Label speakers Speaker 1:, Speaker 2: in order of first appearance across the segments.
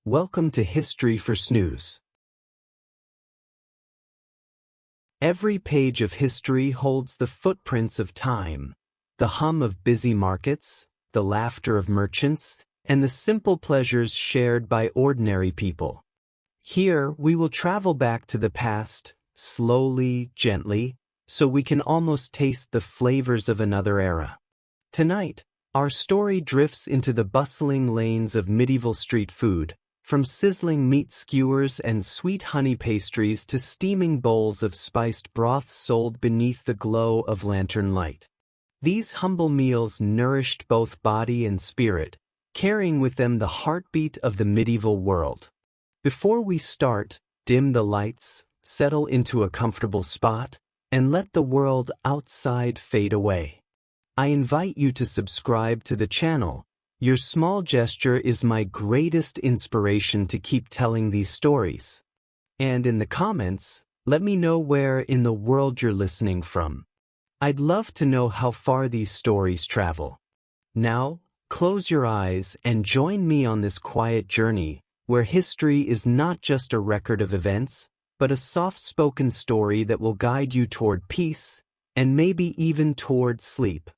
Speaker 1: Welcome to History for Snooze. Every page of history holds the footprints of time, the hum of busy markets, the laughter of merchants, and the simple pleasures shared by ordinary people. Here, we will travel back to the past, slowly, gently, so we can almost taste the flavors of another era. Tonight, our story drifts into the bustling lanes of medieval street food, from sizzling meat skewers and sweet honey pastries to steaming bowls of spiced broth sold beneath the glow of lantern light. These humble meals nourished both body and spirit, carrying with them the heartbeat of the medieval world. Before we start, dim the lights, settle into a comfortable spot, and let the world outside fade away. I invite you to subscribe to the channel. Your small gesture is my greatest inspiration to keep telling these stories. And in the comments, let me know where in the world you're listening from. I'd love to know how far these stories travel. Now, close your eyes and join me on this quiet journey, where history is not just a record of events, but a soft-spoken story that will guide you toward peace, and maybe even toward sleep.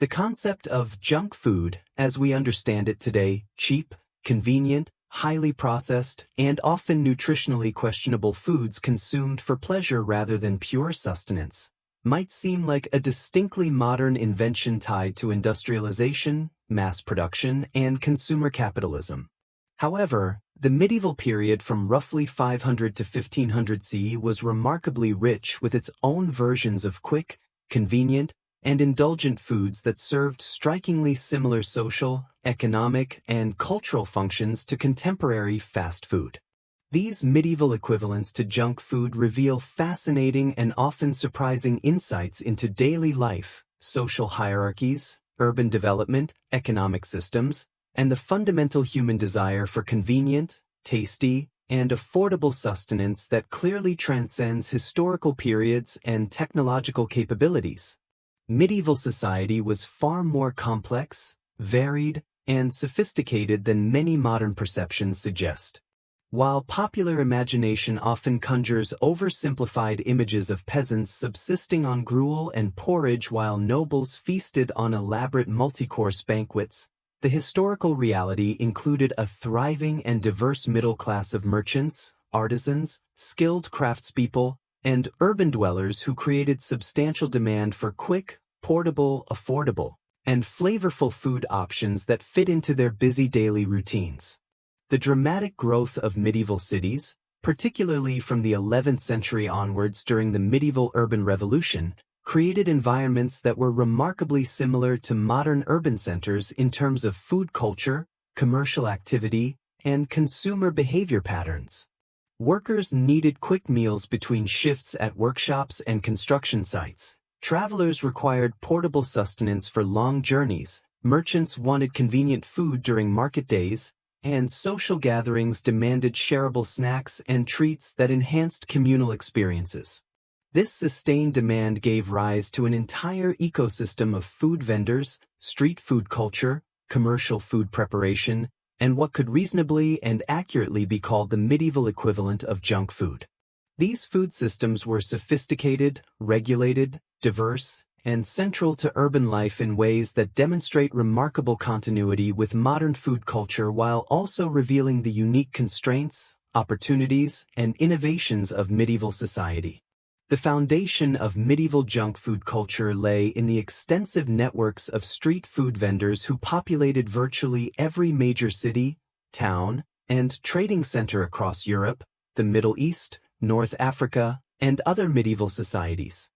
Speaker 1: The concept of junk food, as we understand it today, cheap, convenient, highly processed, and often nutritionally questionable foods consumed for pleasure rather than pure sustenance, might seem like a distinctly modern invention tied to industrialization, mass production, and consumer capitalism. However, the medieval period from roughly 500 to 1500 CE was remarkably rich with its own versions of quick, convenient, and indulgent foods that served strikingly similar social, economic, and cultural functions to contemporary fast food. These medieval equivalents to junk food reveal fascinating and often surprising insights into daily life, social hierarchies, urban development, economic systems, and the fundamental human desire for convenient, tasty, and affordable sustenance that clearly transcends historical periods and technological capabilities. Medieval society was far more complex, varied, and sophisticated than many modern perceptions suggest. While popular imagination often conjures oversimplified images of peasants subsisting on gruel and porridge while nobles feasted on elaborate multi-course banquets, the historical reality included a thriving and diverse middle class of merchants, artisans, skilled craftspeople, and urban dwellers who created substantial demand for quick, portable, affordable, and flavorful food options that fit into their busy daily routines. The dramatic growth of medieval cities, particularly from the 11th century onwards during the medieval urban revolution, created environments that were remarkably similar to modern urban centers in terms of food culture, commercial activity, and consumer behavior patterns. Workers needed quick meals between shifts at workshops and construction sites. Travelers required portable sustenance for long journeys. Merchants wanted convenient food during market days, and social gatherings demanded shareable snacks and treats that enhanced communal experiences. This sustained demand gave rise to an entire ecosystem of food vendors, street food culture, commercial food preparation, and what could reasonably and accurately be called the medieval equivalent of junk food. These food systems were sophisticated, regulated, diverse, and central to urban life in ways that demonstrate remarkable continuity with modern food culture while also revealing the unique constraints, opportunities, and innovations of medieval society. The foundation of medieval junk food culture lay in the extensive networks of street food vendors who populated virtually every major city, town, and trading center across Europe, the Middle East, North Africa, and other medieval societies.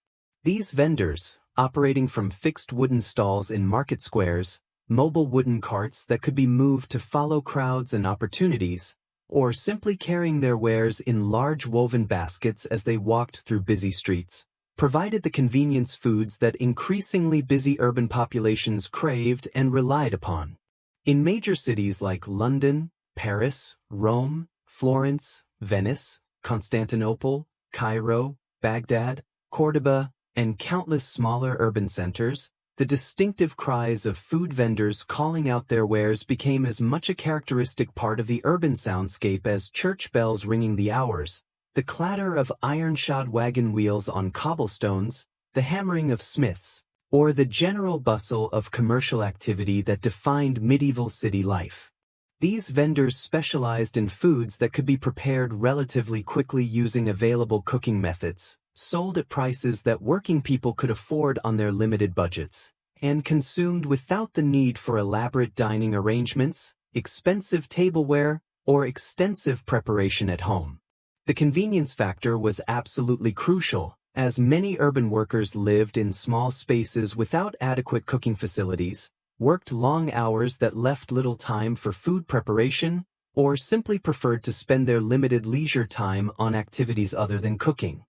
Speaker 1: These vendors, operating from fixed wooden stalls in market squares, mobile wooden carts that could be moved to follow crowds and opportunities, or simply carrying their wares in large woven baskets as they walked through busy streets, provided the convenience foods that increasingly busy urban populations craved and relied upon. In major cities like London, Paris, Rome, Florence, Venice, Constantinople, Cairo, Baghdad, Cordoba, and countless smaller urban centers, The distinctive cries of food vendors calling out their wares became as much a characteristic part of the urban soundscape as church bells ringing the hours, the clatter of iron-shod wagon wheels on cobblestones, the hammering of smiths, or the general bustle of commercial activity that defined medieval city life. These vendors specialized in foods that could be prepared relatively quickly using available cooking methods, sold at prices that working people could afford on their limited budgets, and consumed without the need for elaborate dining arrangements, expensive tableware, or extensive preparation at home. The convenience factor was absolutely crucial, as many urban workers lived in small spaces without adequate cooking facilities, worked long hours that left little time for food preparation, or simply preferred to spend their limited leisure time on activities other than cooking.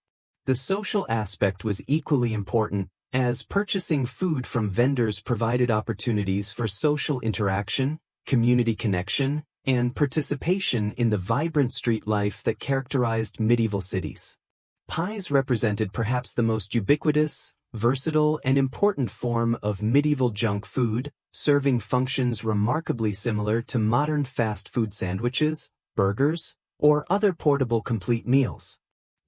Speaker 1: The social aspect was equally important, as purchasing food from vendors provided opportunities for social interaction, community connection, and participation in the vibrant street life that characterized medieval cities. Pies represented perhaps the most ubiquitous, versatile, and important form of medieval junk food, serving functions remarkably similar to modern fast food sandwiches, burgers, or other portable complete meals.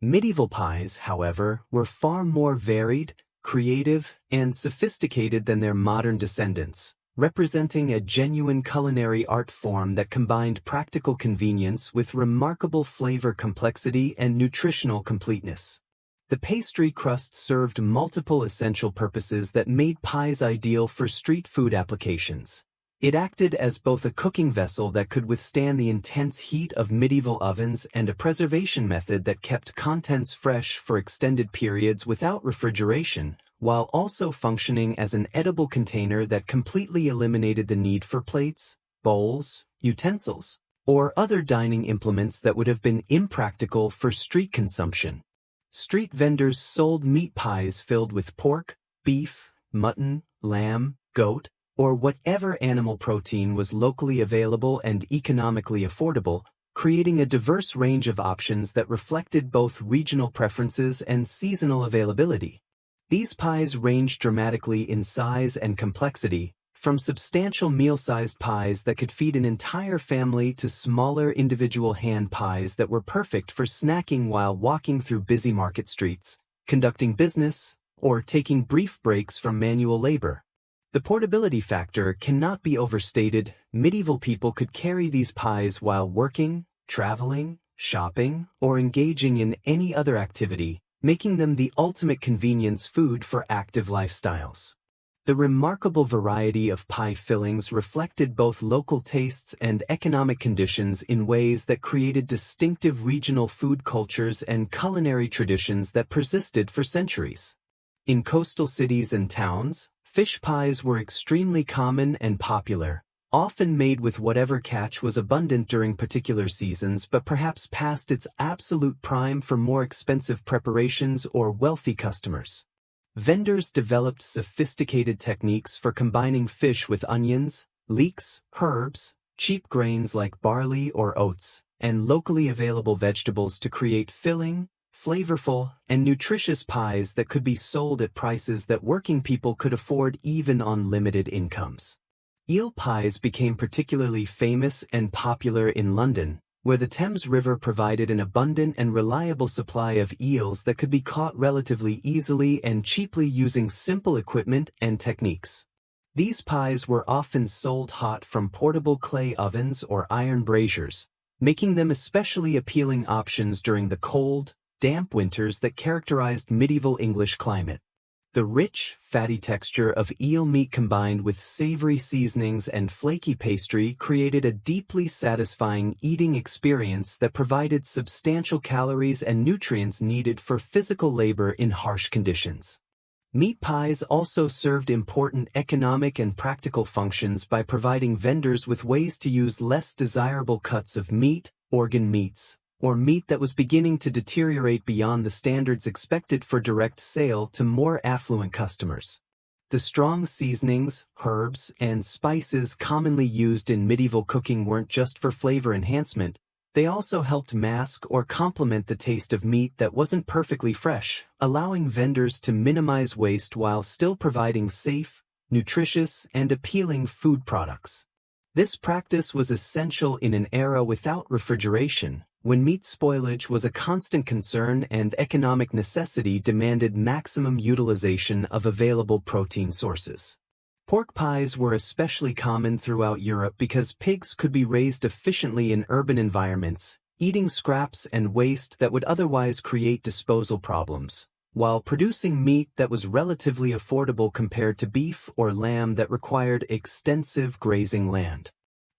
Speaker 1: Medieval pies, however, were far more varied, creative, and sophisticated than their modern descendants, representing a genuine culinary art form that combined practical convenience with remarkable flavor complexity and nutritional completeness. The pastry crust served multiple essential purposes that made pies ideal for street food applications. It acted as both a cooking vessel that could withstand the intense heat of medieval ovens and a preservation method that kept contents fresh for extended periods without refrigeration, while also functioning as an edible container that completely eliminated the need for plates, bowls, utensils, or other dining implements that would have been impractical for street consumption. Street vendors sold meat pies filled with pork, beef, mutton, lamb, goat, or whatever animal protein was locally available and economically affordable, creating a diverse range of options that reflected both regional preferences and seasonal availability. These pies ranged dramatically in size and complexity, from substantial meal-sized pies that could feed an entire family to smaller individual hand pies that were perfect for snacking while walking through busy market streets, conducting business, or taking brief breaks from manual labor. The portability factor cannot be overstated. Medieval people could carry these pies while working, traveling, shopping, or engaging in any other activity, making them the ultimate convenience food for active lifestyles. The remarkable variety of pie fillings reflected both local tastes and economic conditions in ways that created distinctive regional food cultures and culinary traditions that persisted for centuries. In coastal cities and towns, fish pies were extremely common and popular, often made with whatever catch was abundant during particular seasons but perhaps past its absolute prime for more expensive preparations or wealthy customers. Vendors developed sophisticated techniques for combining fish with onions, leeks, herbs, cheap grains like barley or oats, and locally available vegetables to create filling, flavorful, and nutritious pies that could be sold at prices that working people could afford even on limited incomes. Eel pies became particularly famous and popular in London, where the Thames River provided an abundant and reliable supply of eels that could be caught relatively easily and cheaply using simple equipment and techniques. These pies were often sold hot from portable clay ovens or iron braziers, making them especially appealing options during the cold, damp winters that characterized medieval English climate. The rich, fatty texture of eel meat combined with savory seasonings and flaky pastry created a deeply satisfying eating experience that provided substantial calories and nutrients needed for physical labor in harsh conditions. Meat pies also served important economic and practical functions by providing vendors with ways to use less desirable cuts of meat, organ meats, or meat that was beginning to deteriorate beyond the standards expected for direct sale to more affluent customers. The strong seasonings, herbs, and spices commonly used in medieval cooking weren't just for flavor enhancement, they also helped mask or complement the taste of meat that wasn't perfectly fresh, allowing vendors to minimize waste while still providing safe, nutritious, and appealing food products. This practice was essential in an era without refrigeration, when meat spoilage was a constant concern and economic necessity demanded maximum utilization of available protein sources. Pork pies were especially common throughout Europe because pigs could be raised efficiently in urban environments, eating scraps and waste that would otherwise create disposal problems, while producing meat that was relatively affordable compared to beef or lamb that required extensive grazing land.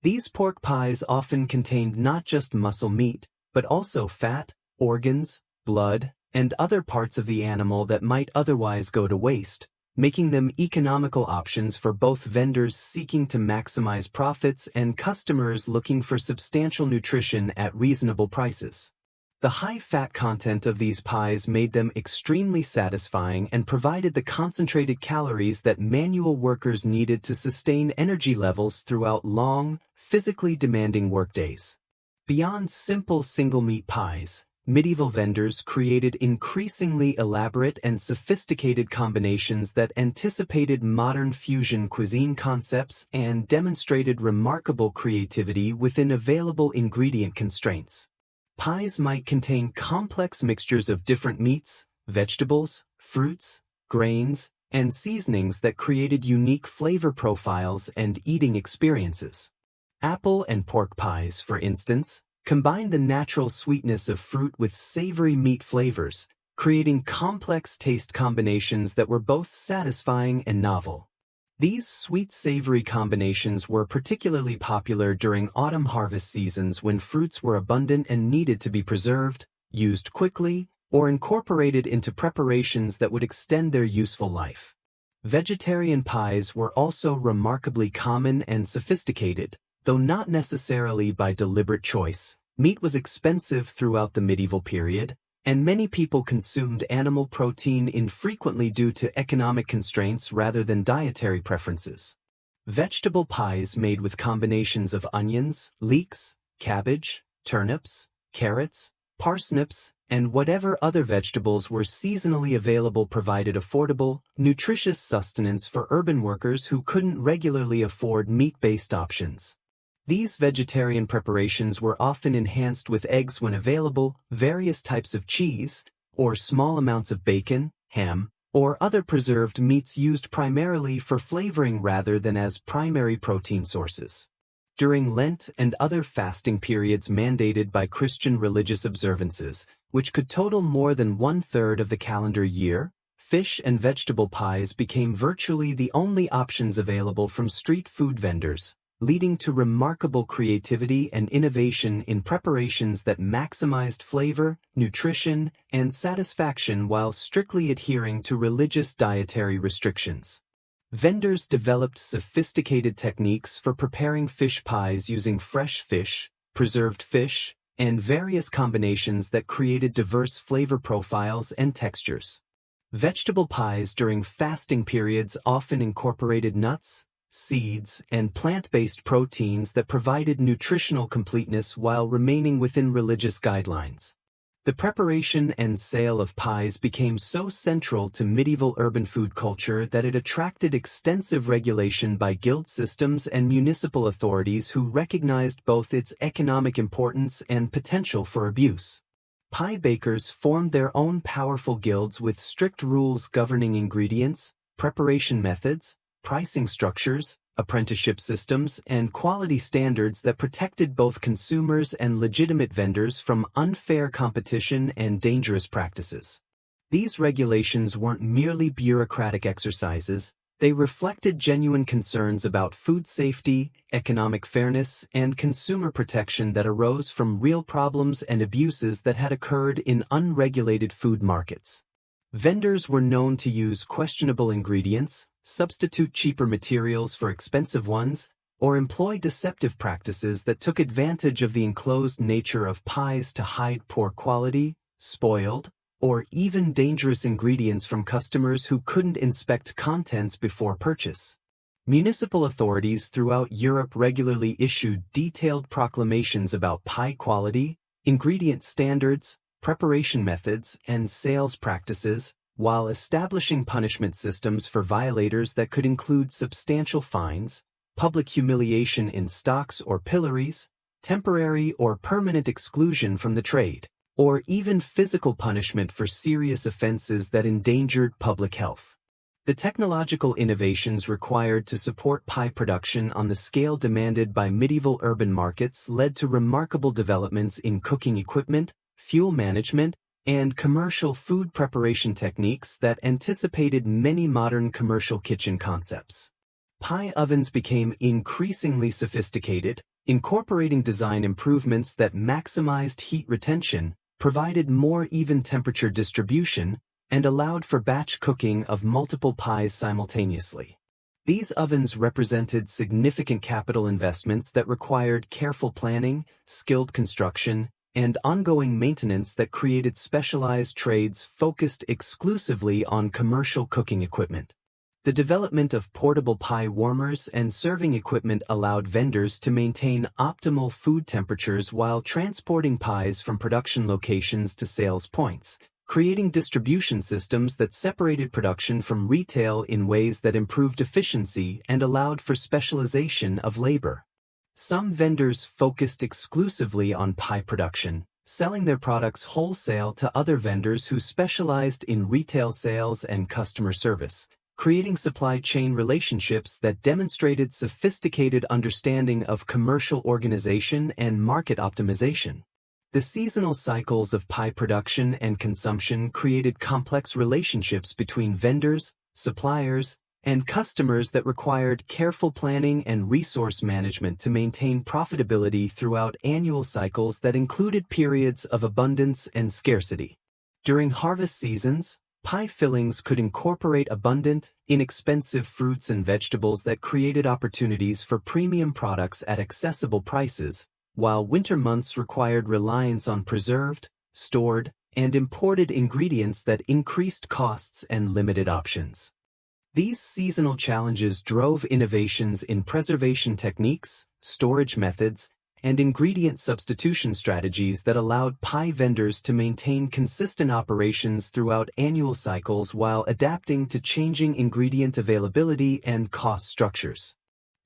Speaker 1: These pork pies often contained not just muscle meat, but also fat, organs, blood, and other parts of the animal that might otherwise go to waste, making them economical options for both vendors seeking to maximize profits and customers looking for substantial nutrition at reasonable prices. The high fat content of these pies made them extremely satisfying and provided the concentrated calories that manual workers needed to sustain energy levels throughout long, physically demanding workdays. Beyond simple single-meat pies, medieval vendors created increasingly elaborate and sophisticated combinations that anticipated modern fusion cuisine concepts and demonstrated remarkable creativity within available ingredient constraints. Pies might contain complex mixtures of different meats, vegetables, fruits, grains, and seasonings that created unique flavor profiles and eating experiences. Apple and pork pies, for instance, combine the natural sweetness of fruit with savory meat flavors, creating complex taste combinations that were both satisfying and novel. These sweet-savory combinations were particularly popular during autumn harvest seasons when fruits were abundant and needed to be preserved, used quickly, or incorporated into preparations that would extend their useful life. Vegetarian pies were also remarkably common and sophisticated, though not necessarily by deliberate choice. Meat was expensive throughout the medieval period, and many people consumed animal protein infrequently due to economic constraints rather than dietary preferences. Vegetable pies made with combinations of onions, leeks, cabbage, turnips, carrots, parsnips, and whatever other vegetables were seasonally available provided affordable, nutritious sustenance for urban workers who couldn't regularly afford meat-based options. These vegetarian preparations were often enhanced with eggs when available, various types of cheese, or small amounts of bacon, ham, or other preserved meats used primarily for flavoring rather than as primary protein sources. During Lent and other fasting periods mandated by Christian religious observances, which could total more than 1/3 of the calendar year, fish and vegetable pies became virtually the only options available from street food vendors, leading to remarkable creativity and innovation in preparations that maximized flavor, nutrition, and satisfaction while strictly adhering to religious dietary restrictions. Vendors developed sophisticated techniques for preparing fish pies using fresh fish, preserved fish, and various combinations that created diverse flavor profiles and textures. Vegetable pies during fasting periods often incorporated nuts, seeds, and plant-based proteins that provided nutritional completeness while remaining within religious guidelines. The preparation and sale of pies became so central to medieval urban food culture that it attracted extensive regulation by guild systems and municipal authorities who recognized both its economic importance and potential for abuse. Pie bakers formed their own powerful guilds with strict rules governing ingredients, preparation methods, pricing structures, apprenticeship systems, and quality standards that protected both consumers and legitimate vendors from unfair competition and dangerous practices. These regulations weren't merely bureaucratic exercises, they reflected genuine concerns about food safety, economic fairness, and consumer protection that arose from real problems and abuses that had occurred in unregulated food markets. Vendors were known to use questionable ingredients, substitute cheaper materials for expensive ones, or employ deceptive practices that took advantage of the enclosed nature of pies to hide poor quality, spoiled, or even dangerous ingredients from customers who couldn't inspect contents before purchase. Municipal authorities throughout Europe regularly issued detailed proclamations about pie quality, ingredient standards, preparation methods, and sales practices, while establishing punishment systems for violators that could include substantial fines, public humiliation in stocks or pillories, temporary or permanent exclusion from the trade, or even physical punishment for serious offenses that endangered public health. The technological innovations required to support pie production on the scale demanded by medieval urban markets led to remarkable developments in cooking equipment, fuel management, and commercial food preparation techniques that anticipated many modern commercial kitchen concepts. Pie ovens became increasingly sophisticated, incorporating design improvements that maximized heat retention, provided more even temperature distribution, and allowed for batch cooking of multiple pies simultaneously. These ovens represented significant capital investments that required careful planning, skilled construction, and ongoing maintenance that created specialized trades focused exclusively on commercial cooking equipment. The development of portable pie warmers and serving equipment allowed vendors to maintain optimal food temperatures while transporting pies from production locations to sales points, creating distribution systems that separated production from retail in ways that improved efficiency and allowed for specialization of labor. Some vendors focused exclusively on pie production, selling their products wholesale to other vendors who specialized in retail sales and customer service, creating supply chain relationships that demonstrated sophisticated understanding of commercial organization and market optimization. The seasonal cycles of pie production and consumption created complex relationships between vendors, suppliers, and customers that required careful planning and resource management to maintain profitability throughout annual cycles that included periods of abundance and scarcity. During harvest seasons, pie fillings could incorporate abundant, inexpensive fruits and vegetables that created opportunities for premium products at accessible prices, while winter months required reliance on preserved, stored, and imported ingredients that increased costs and limited options. These seasonal challenges drove innovations in preservation techniques, storage methods, and ingredient substitution strategies that allowed pie vendors to maintain consistent operations throughout annual cycles while adapting to changing ingredient availability and cost structures.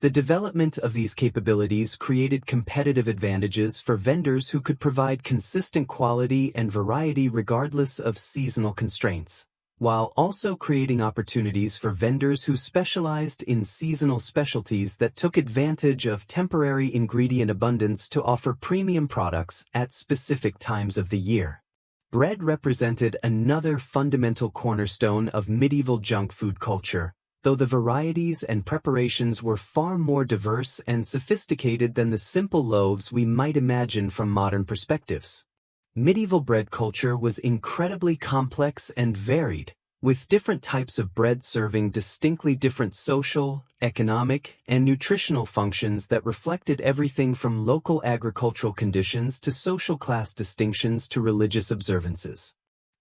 Speaker 1: The development of these capabilities created competitive advantages for vendors who could provide consistent quality and variety regardless of seasonal constraints, while also creating opportunities for vendors who specialized in seasonal specialties that took advantage of temporary ingredient abundance to offer premium products at specific times of the year. Bread represented another fundamental cornerstone of medieval junk food culture, though the varieties and preparations were far more diverse and sophisticated than the simple loaves we might imagine from modern perspectives. Medieval bread culture was incredibly complex and varied, with different types of bread serving distinctly different social, economic, and nutritional functions that reflected everything from local agricultural conditions to social class distinctions to religious observances.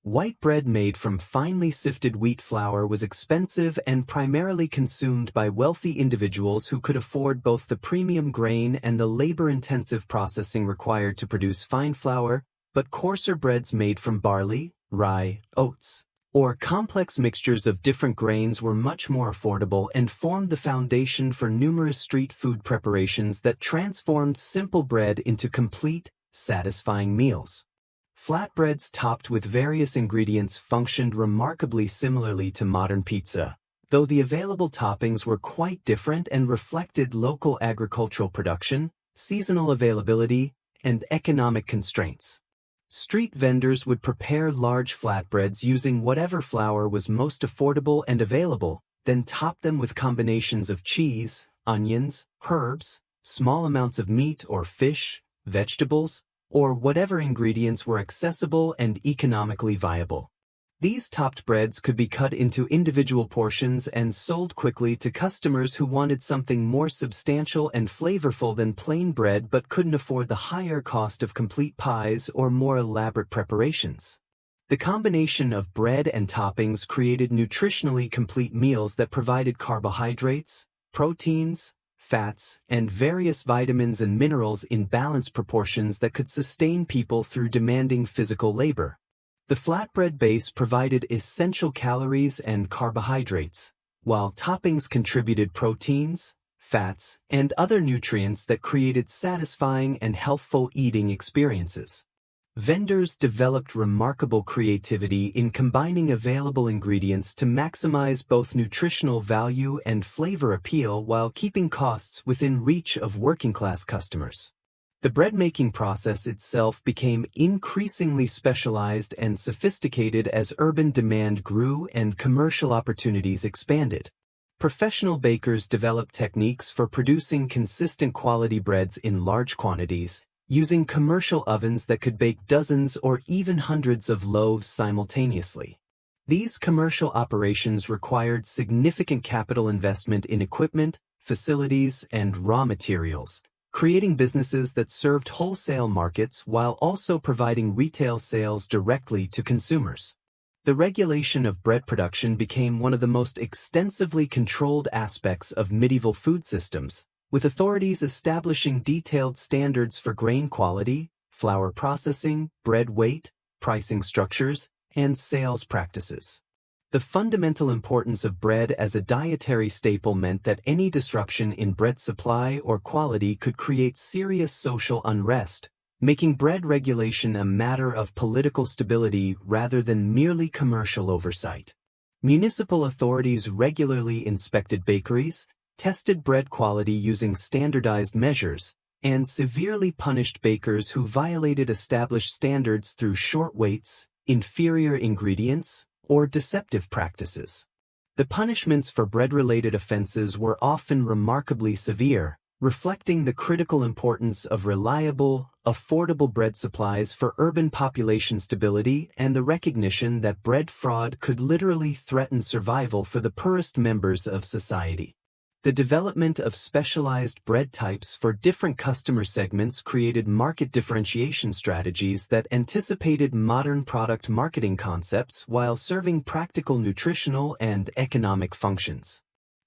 Speaker 1: White bread made from finely sifted wheat flour was expensive and primarily consumed by wealthy individuals who could afford both the premium grain and the labor-intensive processing required to produce fine flour, but coarser breads made from barley, rye, oats, or complex mixtures of different grains were much more affordable and formed the foundation for numerous street food preparations that transformed simple bread into complete, satisfying meals. Flatbreads topped with various ingredients functioned remarkably similarly to modern pizza, though the available toppings were quite different and reflected local agricultural production, seasonal availability, and economic constraints. Street vendors would prepare large flatbreads using whatever flour was most affordable and available, then top them with combinations of cheese, onions, herbs, small amounts of meat or fish, vegetables, or whatever ingredients were accessible and economically viable. These topped breads could be cut into individual portions and sold quickly to customers who wanted something more substantial and flavorful than plain bread but couldn't afford the higher cost of complete pies or more elaborate preparations. The combination of bread and toppings created nutritionally complete meals that provided carbohydrates, proteins, fats, and various vitamins and minerals in balanced proportions that could sustain people through demanding physical labor. The flatbread base provided essential calories and carbohydrates, while toppings contributed proteins, fats, and other nutrients that created satisfying and healthful eating experiences. Vendors developed remarkable creativity in combining available ingredients to maximize both nutritional value and flavor appeal while keeping costs within reach of working-class customers. The bread-making process itself became increasingly specialized and sophisticated as urban demand grew and commercial opportunities expanded. Professional bakers developed techniques for producing consistent quality breads in large quantities, using commercial ovens that could bake dozens or even hundreds of loaves simultaneously. These commercial operations required significant capital investment in equipment, facilities, and raw materials, creating businesses that served wholesale markets while also providing retail sales directly to consumers. The regulation of bread production became one of the most extensively controlled aspects of medieval food systems, with authorities establishing detailed standards for grain quality, flour processing, bread weight, pricing structures, and sales practices. The fundamental importance of bread as a dietary staple meant that any disruption in bread supply or quality could create serious social unrest, making bread regulation a matter of political stability rather than merely commercial oversight. Municipal authorities regularly inspected bakeries, tested bread quality using standardized measures, and severely punished bakers who violated established standards through short waits, inferior ingredients, or deceptive practices. The punishments for bread-related offenses were often remarkably severe, reflecting the critical importance of reliable, affordable bread supplies for urban population stability and the recognition that bread fraud could literally threaten survival for the poorest members of society. The development of specialized bread types for different customer segments created market differentiation strategies that anticipated modern product marketing concepts while serving practical nutritional and economic functions.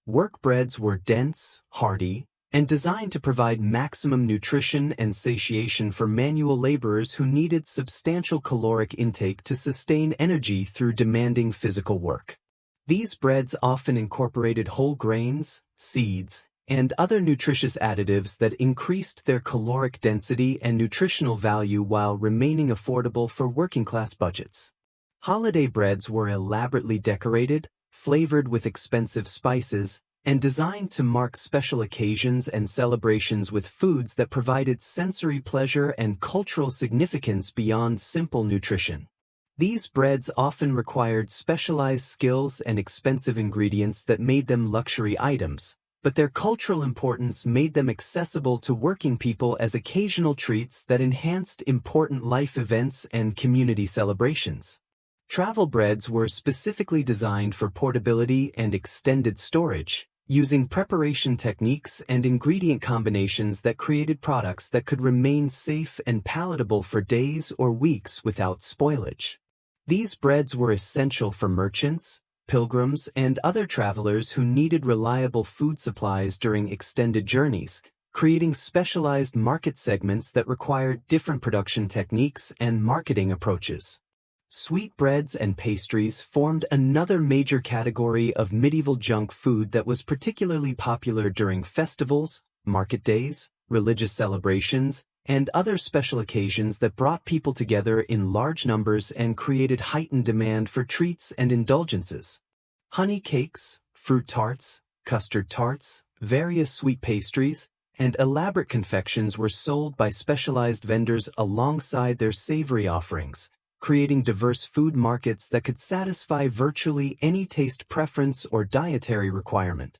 Speaker 1: Work breads were dense, hearty, and designed to provide maximum nutrition and satiation for manual laborers who needed substantial caloric intake to sustain energy through demanding physical work. These breads often incorporated whole grains, seeds, and other nutritious additives that increased their caloric density and nutritional value while remaining affordable for working-class budgets. Holiday breads were elaborately decorated, flavored with expensive spices, and designed to mark special occasions and celebrations with foods that provided sensory pleasure and cultural significance beyond simple nutrition. These breads often required specialized skills and expensive ingredients that made them luxury items, but their cultural importance made them accessible to working people as occasional treats that enhanced important life events and community celebrations. Travel breads were specifically designed for portability and extended storage, using preparation techniques and ingredient combinations that created products that could remain safe and palatable for days or weeks without spoilage. These breads were essential for merchants, pilgrims, and other travelers who needed reliable food supplies during extended journeys, creating specialized market segments that required different production techniques and marketing approaches. Sweetbreads and pastries formed another major category of medieval junk food that was particularly popular during festivals, market days, religious celebrations, and other special occasions that brought people together in large numbers and created heightened demand for treats and indulgences. Honey cakes, fruit tarts, custard tarts, various sweet pastries, and elaborate confections were sold by specialized vendors alongside their savory offerings, creating diverse food markets that could satisfy virtually any taste preference or dietary requirement.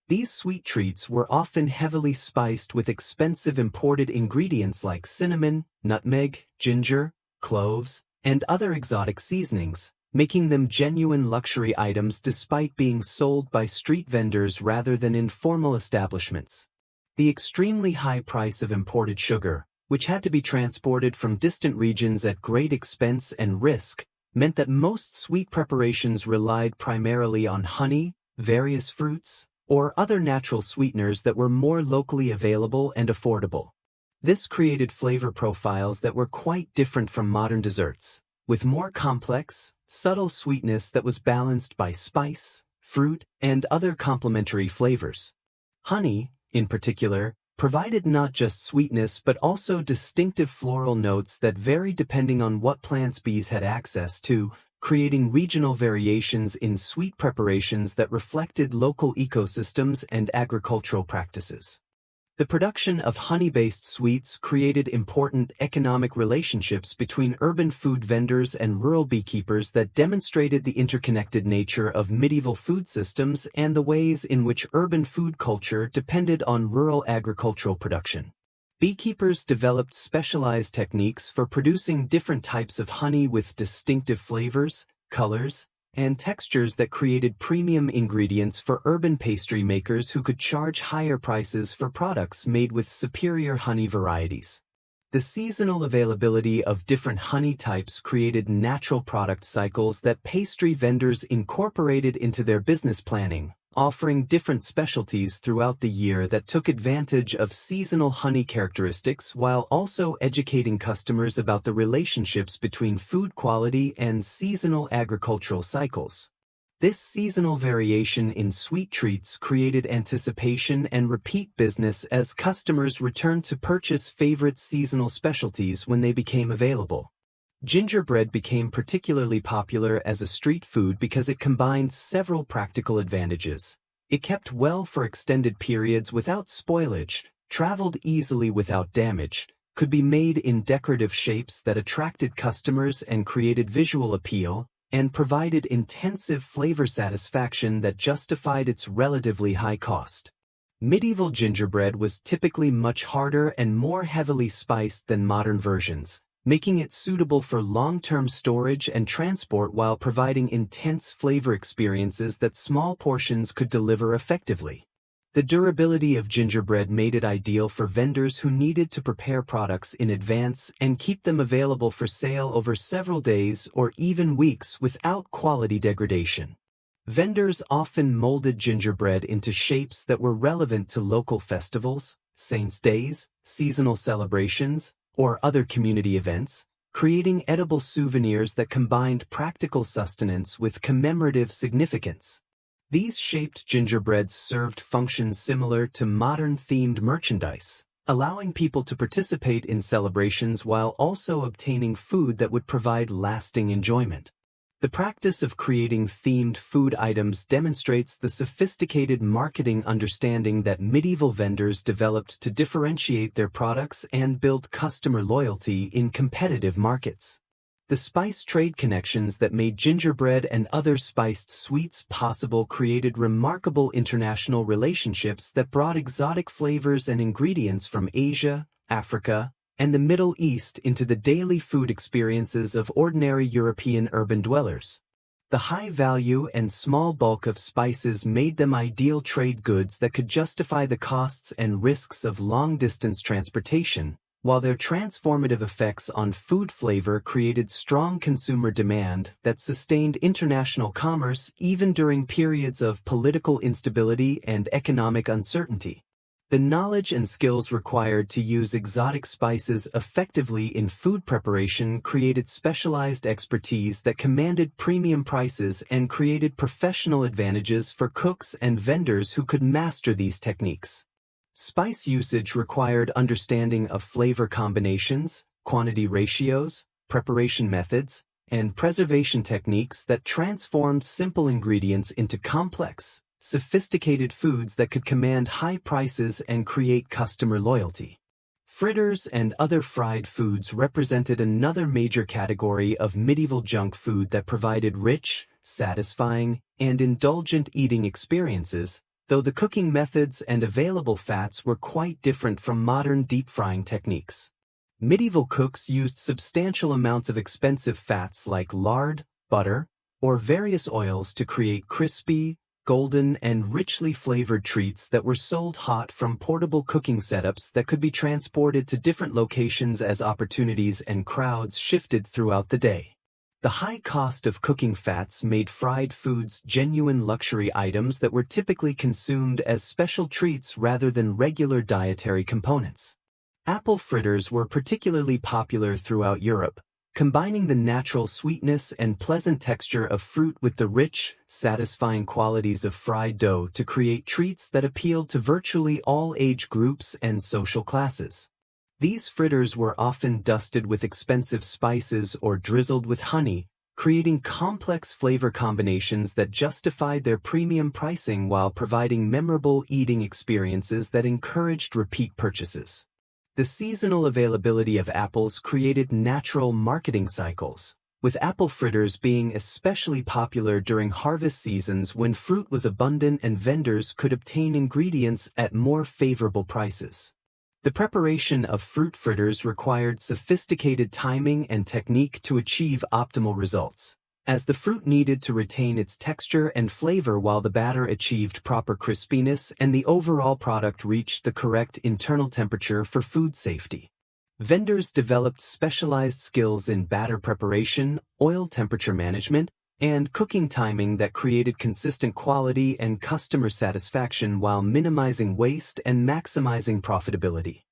Speaker 1: These sweet treats were often heavily spiced with expensive imported ingredients like cinnamon, nutmeg, ginger, cloves, and other exotic seasonings, making them genuine luxury items despite being sold by street vendors rather than in formal establishments. The extremely high price of imported sugar, which had to be transported from distant regions at great expense and risk, meant that most sweet preparations relied primarily on honey, various fruits, or other natural sweeteners that were more locally available and affordable. This created flavor profiles that were quite different from modern desserts, with more complex, subtle sweetness that was balanced by spice, fruit, and other complementary flavors. Honey, in particular, provided not just sweetness but also distinctive floral notes that vary depending on what plants bees had access to, creating regional variations in sweet preparations that reflected local ecosystems and agricultural practices. The production of honey-based sweets created important economic relationships between urban food vendors and rural beekeepers that demonstrated the interconnected nature of medieval food systems and the ways in which urban food culture depended on rural agricultural production. Beekeepers developed specialized techniques for producing different types of honey with distinctive flavors, colors, and textures that created premium ingredients for urban pastry makers who could charge higher prices for products made with superior honey varieties. The seasonal availability of different honey types created natural product cycles that pastry vendors incorporated into their business planning, offering different specialties throughout the year that took advantage of seasonal honey characteristics while also educating customers about the relationships between food quality and seasonal agricultural cycles. This seasonal variation in sweet treats created anticipation and repeat business as customers returned to purchase favorite seasonal specialties when they became available. Gingerbread became particularly popular as a street food because it combined several practical advantages. It kept well for extended periods without spoilage, traveled easily without damage, could be made in decorative shapes that attracted customers and created visual appeal, and provided intensive flavor satisfaction that justified its relatively high cost. Medieval gingerbread was typically much harder and more heavily spiced than modern versions, making it suitable for long-term storage and transport while providing intense flavor experiences that small portions could deliver effectively. The durability of gingerbread made it ideal for vendors who needed to prepare products in advance and keep them available for sale over several days or even weeks without quality degradation. Vendors often molded gingerbread into shapes that were relevant to local festivals, saints' days, seasonal celebrations, or other community events, creating edible souvenirs that combined practical sustenance with commemorative significance. These shaped gingerbreads served functions similar to modern-themed merchandise, allowing people to participate in celebrations while also obtaining food that would provide lasting enjoyment. The practice of creating themed food items demonstrates the sophisticated marketing understanding that medieval vendors developed to differentiate their products and build customer loyalty in competitive markets. The spice trade connections that made gingerbread and other spiced sweets possible created remarkable international relationships that brought exotic flavors and ingredients from Asia, Africa, and the Middle East into the daily food experiences of ordinary European urban dwellers. The high value and small bulk of spices made them ideal trade goods that could justify the costs and risks of long-distance transportation, while their transformative effects on food flavor created strong consumer demand that sustained international commerce even during periods of political instability and economic uncertainty. The knowledge and skills required to use exotic spices effectively in food preparation created specialized expertise that commanded premium prices and created professional advantages for cooks and vendors who could master these techniques. Spice usage required understanding of flavor combinations, quantity ratios, preparation methods, and preservation techniques that transformed simple ingredients into complex, sophisticated foods that could command high prices and create customer loyalty. Fritters and other fried foods represented another major category of medieval junk food that provided rich, satisfying, and indulgent eating experiences, though the cooking methods and available fats were quite different from modern deep-frying techniques. Medieval cooks used substantial amounts of expensive fats like lard, butter, or various oils to create crispy, golden, and richly flavored treats that were sold hot from portable cooking setups that could be transported to different locations as opportunities and crowds shifted throughout the day. The high cost of cooking fats made fried foods genuine luxury items that were typically consumed as special treats rather than regular dietary components. Apple fritters were particularly popular throughout Europe, combining the natural sweetness and pleasant texture of fruit with the rich, satisfying qualities of fried dough to create treats that appealed to virtually all age groups and social classes. These fritters were often dusted with expensive spices or drizzled with honey, creating complex flavor combinations that justified their premium pricing while providing memorable eating experiences that encouraged repeat purchases. The seasonal availability of apples created natural marketing cycles, with apple fritters being especially popular during harvest seasons when fruit was abundant and vendors could obtain ingredients at more favorable prices. The preparation of fruit fritters required sophisticated timing and technique to achieve optimal results, as the fruit needed to retain its texture and flavor while the batter achieved proper crispiness and the overall product reached the correct internal temperature for food safety. Vendors developed specialized skills in batter preparation, oil temperature management, and cooking timing that created consistent quality and customer satisfaction while minimizing waste and maximizing profitability.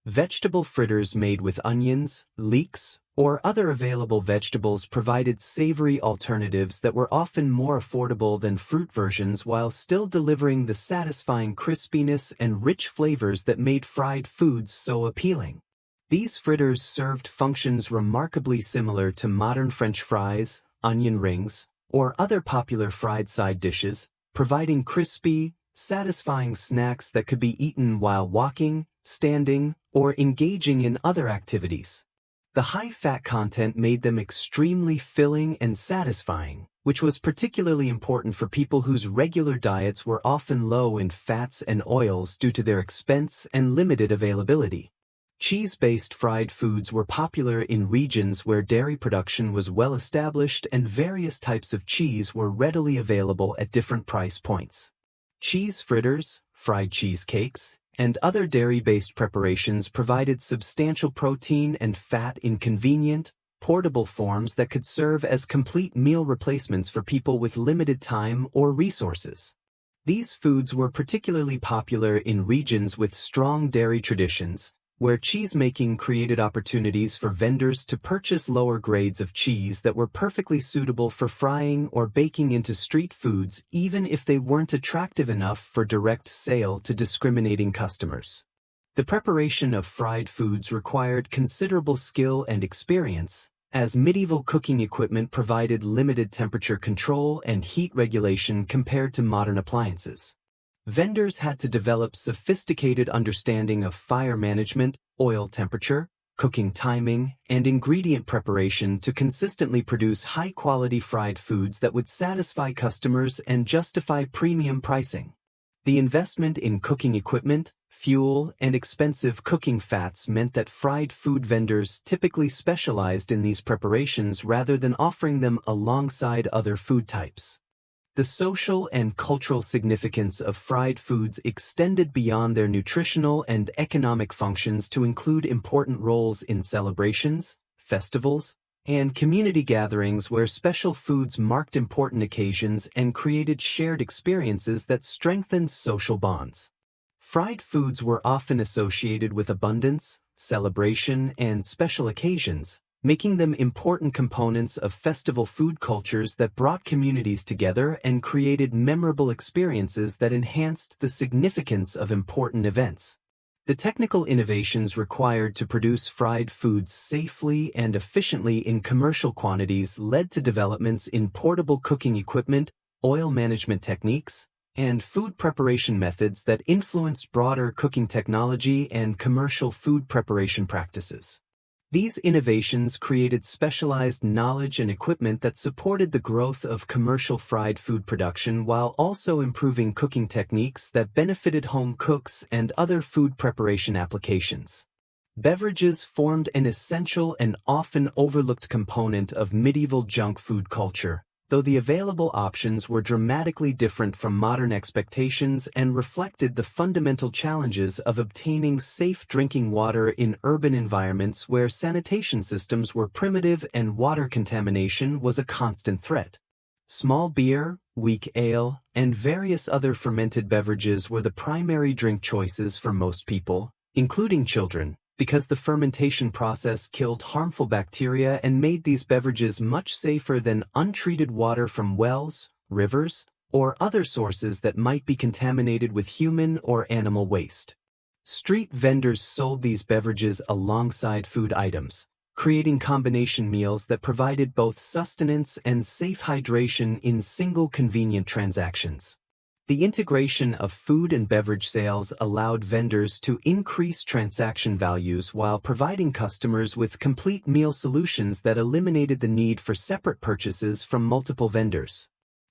Speaker 1: Vegetable fritters made with onions, leeks, or other available vegetables provided savory alternatives that were often more affordable than fruit versions while still delivering the satisfying crispiness and rich flavors that made fried foods so appealing. These fritters served functions remarkably similar to modern French fries, onion rings, or other popular fried side dishes, providing crispy, satisfying snacks that could be eaten while walking, standing, or engaging in other activities. The high fat content made them extremely filling and satisfying, which was particularly important for people whose regular diets were often low in fats and oils due to their expense and limited availability. Cheese-based fried foods were popular in regions where dairy production was well established and various types of cheese were readily available at different price points. Cheese fritters, fried cheesecakes, and other dairy-based preparations provided substantial protein and fat in convenient, portable forms that could serve as complete meal replacements for people with limited time or resources. These foods were particularly popular in regions with strong dairy traditions, where cheesemaking created opportunities for vendors to purchase lower grades of cheese that were perfectly suitable for frying or baking into street foods even if they weren't attractive enough for direct sale to discriminating customers. The preparation of fried foods required considerable skill and experience, as medieval cooking equipment provided limited temperature control and heat regulation compared to modern appliances. Vendors had to develop sophisticated understanding of fire management, oil temperature, cooking timing, and ingredient preparation to consistently produce high-quality fried foods that would satisfy customers and justify premium pricing. The investment in cooking equipment, fuel, and expensive cooking fats meant that fried food vendors typically specialized in these preparations rather than offering them alongside other food types. The social and cultural significance of fried foods extended beyond their nutritional and economic functions to include important roles in celebrations, festivals, and community gatherings where special foods marked important occasions and created shared experiences that strengthened social bonds. Fried foods were often associated with abundance, celebration, and special occasions, making them important components of festival food cultures that brought communities together and created memorable experiences that enhanced the significance of important events. The technical innovations required to produce fried foods safely and efficiently in commercial quantities led to developments in portable cooking equipment, oil management techniques, and food preparation methods that influenced broader cooking technology and commercial food preparation practices. These innovations created specialized knowledge and equipment that supported the growth of commercial fried food production while also improving cooking techniques that benefited home cooks and other food preparation applications. Beverages formed an essential and often overlooked component of medieval junk food culture, though the available options were dramatically different from modern expectations and reflected the fundamental challenges of obtaining safe drinking water in urban environments where sanitation systems were primitive and water contamination was a constant threat. Small beer, weak ale, and various other fermented beverages were the primary drink choices for most people, including children, because the fermentation process killed harmful bacteria and made these beverages much safer than untreated water from wells, rivers, or other sources that might be contaminated with human or animal waste. Street vendors sold these beverages alongside food items, creating combination meals that provided both sustenance and safe hydration in single convenient transactions. The integration of food and beverage sales allowed vendors to increase transaction values while providing customers with complete meal solutions that eliminated the need for separate purchases from multiple vendors.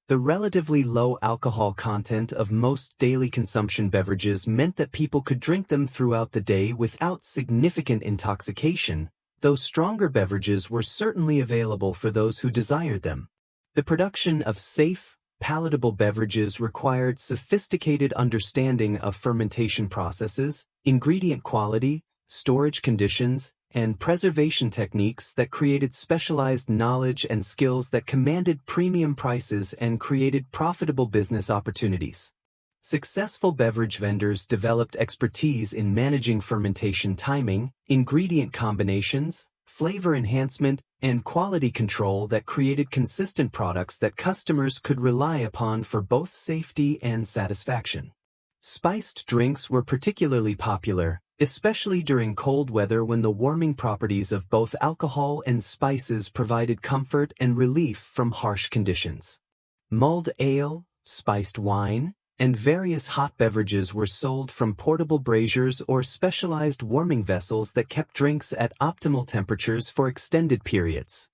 Speaker 1: The relatively low alcohol content of most daily consumption beverages meant that people could drink them throughout the day without significant intoxication, though stronger beverages were certainly available for those who desired them. The production of safe, palatable beverages required sophisticated understanding of fermentation processes, ingredient quality, storage conditions, and preservation techniques that created specialized knowledge and skills that commanded premium prices and created profitable business opportunities. Successful beverage vendors developed expertise in managing fermentation timing, ingredient combinations, flavor enhancement, and quality control that created consistent products that customers could rely upon for both safety and satisfaction. Spiced drinks were particularly popular, especially during cold weather when the warming properties of both alcohol and spices provided comfort and relief from harsh conditions. Mulled ale, spiced wine, and various hot beverages were sold from portable braziers or specialized warming vessels that kept drinks at optimal temperatures for extended periods.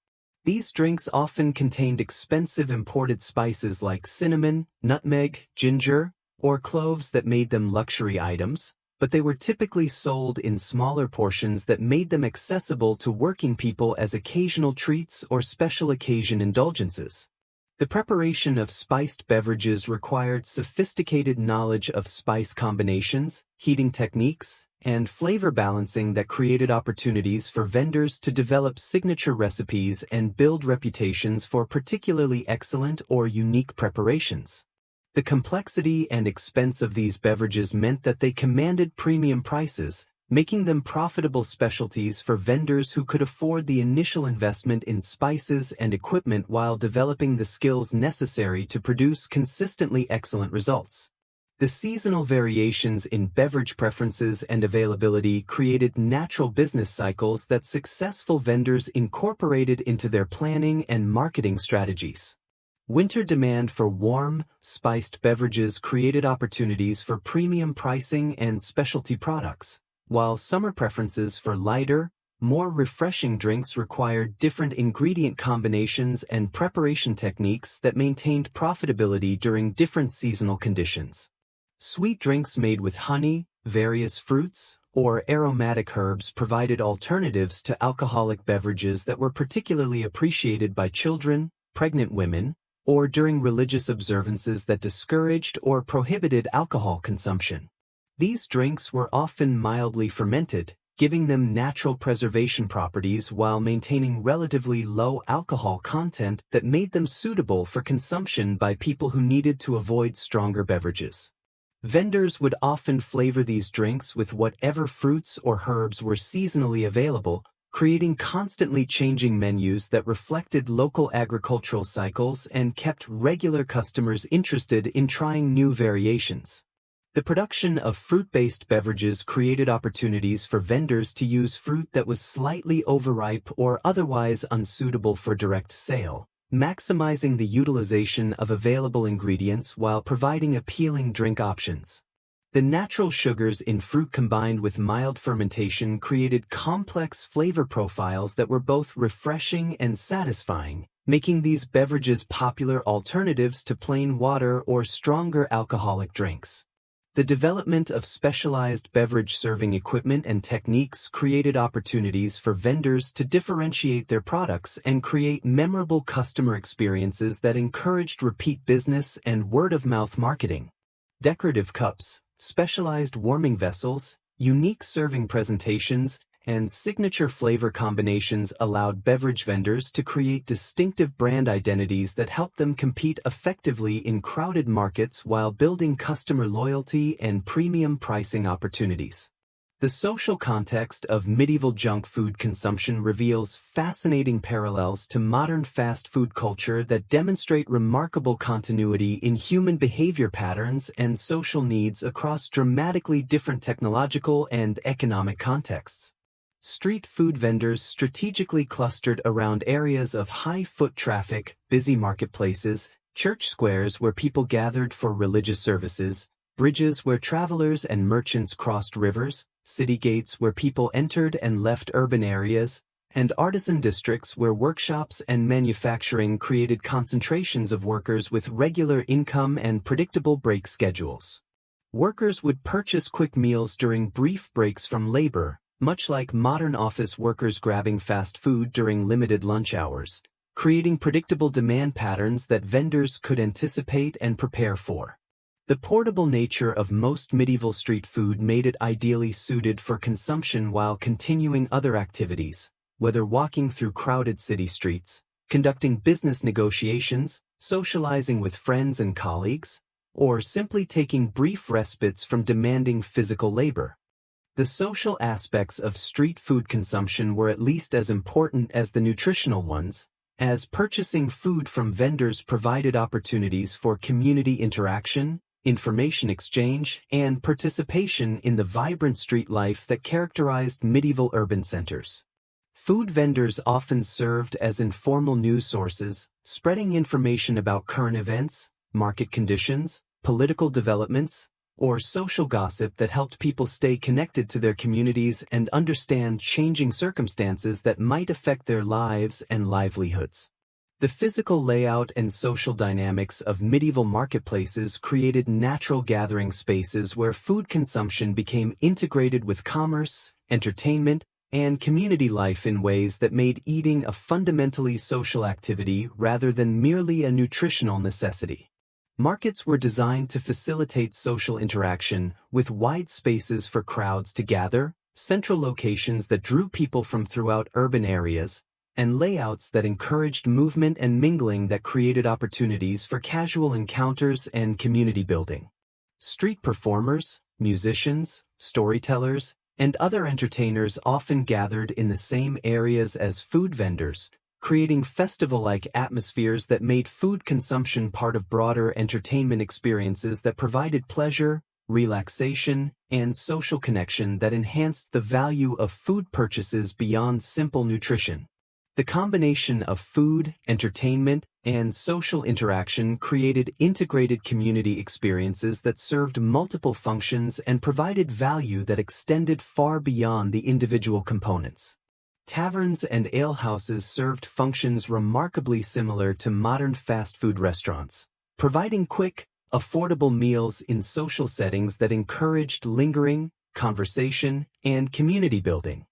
Speaker 1: These drinks often contained expensive imported spices like cinnamon, nutmeg, ginger, or cloves that made them luxury items, but they were typically sold in smaller portions that made them accessible to working people as occasional treats or special occasion indulgences. The preparation of spiced beverages required sophisticated knowledge of spice combinations, heating techniques, and flavor balancing that created opportunities for vendors to develop signature recipes and build reputations for particularly excellent or unique preparations. The complexity and expense of these beverages meant that they commanded premium prices, making them profitable specialties for vendors who could afford the initial investment in spices and equipment while developing the skills necessary to produce consistently excellent results. The seasonal variations in beverage preferences and availability created natural business cycles that successful vendors incorporated into their planning and marketing strategies. Winter demand for warm, spiced beverages created opportunities for premium pricing and specialty products, while summer preferences for lighter, more refreshing drinks required different ingredient combinations and preparation techniques that maintained profitability during different seasonal conditions. Sweet drinks made with honey, various fruits, or aromatic herbs provided alternatives to alcoholic beverages that were particularly appreciated by children, pregnant women, or during religious observances that discouraged or prohibited alcohol consumption. These drinks were often mildly fermented, giving them natural preservation properties while maintaining relatively low alcohol content that made them suitable for consumption by people who needed to avoid stronger beverages. Vendors would often flavor these drinks with whatever fruits or herbs were seasonally available, creating constantly changing menus that reflected local agricultural cycles and kept regular customers interested in trying new variations. The production of fruit-based beverages created opportunities for vendors to use fruit that was slightly overripe or otherwise unsuitable for direct sale, maximizing the utilization of available ingredients while providing appealing drink options. The natural sugars in fruit combined with mild fermentation created complex flavor profiles that were both refreshing and satisfying, making these beverages popular alternatives to plain water or stronger alcoholic drinks. The development of specialized beverage serving equipment and techniques created opportunities for vendors to differentiate their products and create memorable customer experiences that encouraged repeat business and word-of-mouth marketing. Decorative cups, specialized warming vessels, unique serving presentations, and signature flavor combinations allowed beverage vendors to create distinctive brand identities that helped them compete effectively in crowded markets while building customer loyalty and premium pricing opportunities. The social context of medieval junk food consumption reveals fascinating parallels to modern fast food culture that demonstrate remarkable continuity in human behavior patterns and social needs across dramatically different technological and economic contexts. Street food vendors strategically clustered around areas of high foot traffic, busy marketplaces, church squares where people gathered for religious services, bridges where travelers and merchants crossed rivers, city gates where people entered and left urban areas, and artisan districts where workshops and manufacturing created concentrations of workers with regular income and predictable break schedules. Workers would purchase quick meals during brief breaks from labor, much like modern office workers grabbing fast food during limited lunch hours, creating predictable demand patterns that vendors could anticipate and prepare for. The portable nature of most medieval street food made it ideally suited for consumption while continuing other activities, whether walking through crowded city streets, conducting business negotiations, socializing with friends and colleagues, or simply taking brief respites from demanding physical labor. The social aspects of street food consumption were at least as important as the nutritional ones, as purchasing food from vendors provided opportunities for community interaction, information exchange, and participation in the vibrant street life that characterized medieval urban centers. Food vendors often served as informal news sources, spreading information about current events, market conditions, political developments, or social gossip that helped people stay connected to their communities and understand changing circumstances that might affect their lives and livelihoods. The physical layout and social dynamics of medieval marketplaces created natural gathering spaces where food consumption became integrated with commerce, entertainment, and community life in ways that made eating a fundamentally social activity rather than merely a nutritional necessity. Markets were designed to facilitate social interaction, with wide spaces for crowds to gather, central locations that drew people from throughout urban areas, and layouts that encouraged movement and mingling that created opportunities for casual encounters and community building. Street performers, musicians, storytellers, and other entertainers often gathered in the same areas as food vendors, creating festival-like atmospheres that made food consumption part of broader entertainment experiences that provided pleasure, relaxation, and social connection that enhanced the value of food purchases beyond simple nutrition. The combination of food, entertainment, and social interaction created integrated community experiences that served multiple functions and provided value that extended far beyond the individual components. Taverns and alehouses served functions remarkably similar to modern fast food restaurants, providing quick, affordable meals in social settings that encouraged lingering, conversation, and community building.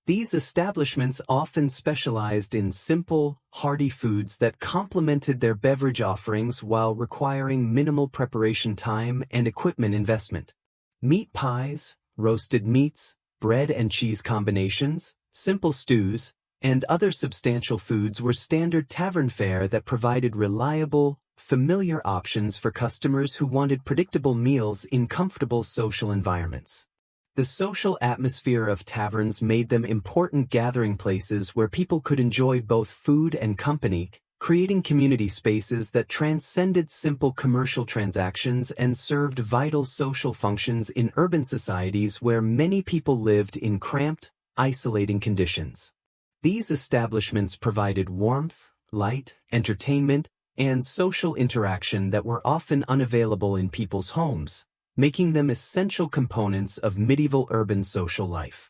Speaker 1: These establishments often specialized in simple, hearty foods that complemented their beverage offerings while requiring minimal preparation time and equipment investment. Meat pies, roasted meats, bread and cheese combinations, simple stews, and other substantial foods were standard tavern fare that provided reliable, familiar options for customers who wanted predictable meals in comfortable social environments. The social atmosphere of taverns made them important gathering places where people could enjoy both food and company, creating community spaces that transcended simple commercial transactions and served vital social functions in urban societies where many people lived in cramped, isolating conditions. These establishments provided warmth, light, entertainment, and social interaction that were often unavailable in people's homes, making them essential components of medieval urban social life.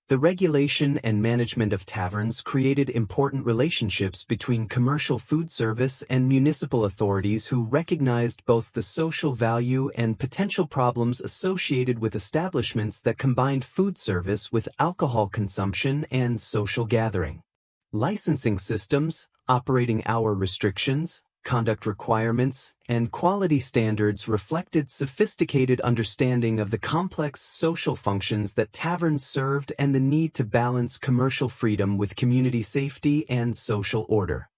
Speaker 1: The regulation and management of taverns created important relationships between commercial food service and municipal authorities who recognized both the social value and potential problems associated with establishments that combined food service with alcohol consumption and social gathering. Licensing systems, operating hour restrictions, conduct requirements, and quality standards reflected sophisticated understanding of the complex social functions that taverns served and the need to balance commercial freedom with community safety and social order.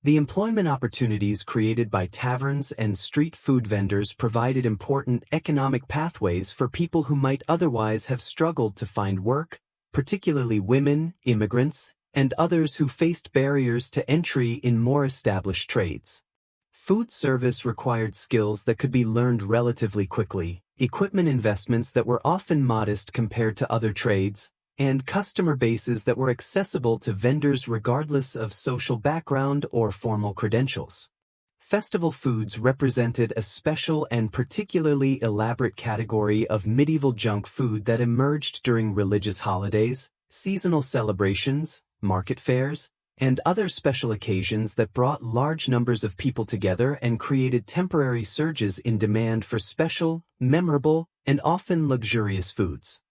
Speaker 1: The employment opportunities created by taverns and street food vendors provided important economic pathways for people who might otherwise have struggled to find work, particularly women, immigrants, and others who faced barriers to entry in more established trades. Food service required skills that could be learned relatively quickly, equipment investments that were often modest compared to other trades, and customer bases that were accessible to vendors regardless of social background or formal credentials. Festival foods represented a special and particularly elaborate category of medieval junk food that emerged during religious holidays, seasonal celebrations, market fairs, and other special occasions that brought large numbers of people together and created temporary surges in demand for special, memorable, and often luxurious foods.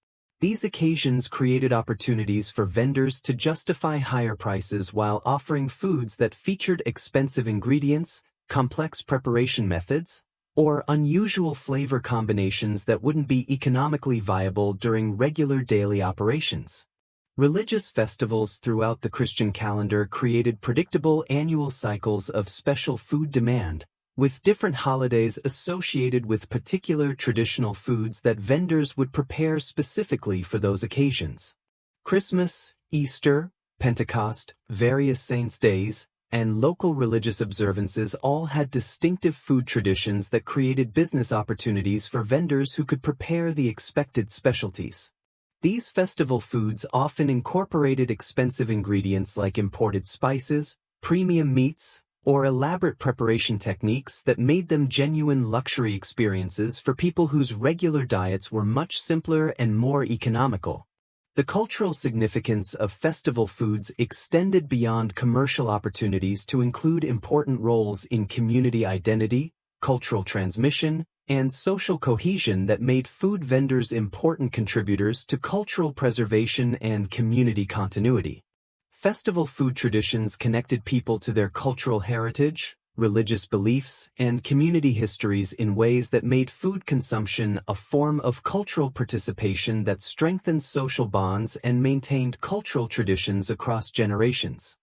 Speaker 1: These occasions created opportunities for vendors to justify higher prices while offering foods that featured expensive ingredients, complex preparation methods, or unusual flavor combinations that wouldn't be economically viable during regular daily operations. Religious festivals throughout the Christian calendar created predictable annual cycles of special food demand, with different holidays associated with particular traditional foods that vendors would prepare specifically for those occasions. Christmas, Easter, Pentecost, various saints' days, and local religious observances all had distinctive food traditions that created business opportunities for vendors who could prepare the expected specialties. These festival foods often incorporated expensive ingredients like imported spices, premium meats, or elaborate preparation techniques that made them genuine luxury experiences for people whose regular diets were much simpler and more economical. The cultural significance of festival foods extended beyond commercial opportunities to include important roles in community identity, cultural transmission, and social cohesion that made food vendors important contributors to cultural preservation and community continuity. Festival food traditions connected people to their cultural heritage, religious beliefs, and community histories in ways that made food consumption a form of cultural participation that strengthened social bonds and maintained cultural traditions across generations.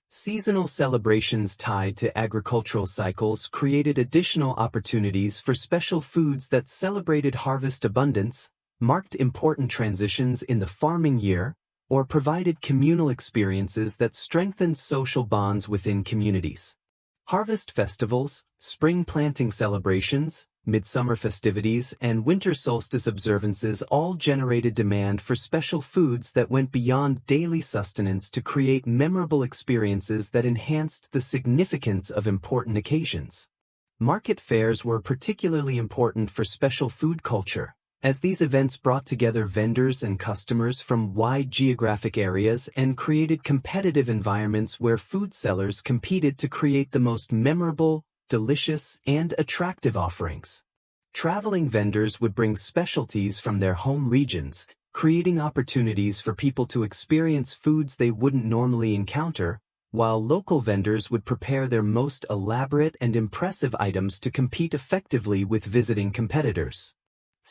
Speaker 1: Seasonal celebrations tied to agricultural cycles created additional opportunities for special foods that celebrated harvest abundance, marked important transitions in the farming year, or provided communal experiences that strengthened social bonds within communities. Harvest festivals, spring planting celebrations, midsummer festivities, and winter solstice observances all generated demand for special foods that went beyond daily sustenance to create memorable experiences that enhanced the significance of important occasions. Market fairs were particularly important for special food culture, as these events brought together vendors and customers from wide geographic areas and created competitive environments where food sellers competed to create the most memorable, delicious, and attractive offerings. Traveling vendors would bring specialties from their home regions, creating opportunities for people to experience foods they wouldn't normally encounter, while local vendors would prepare their most elaborate and impressive items to compete effectively with visiting competitors.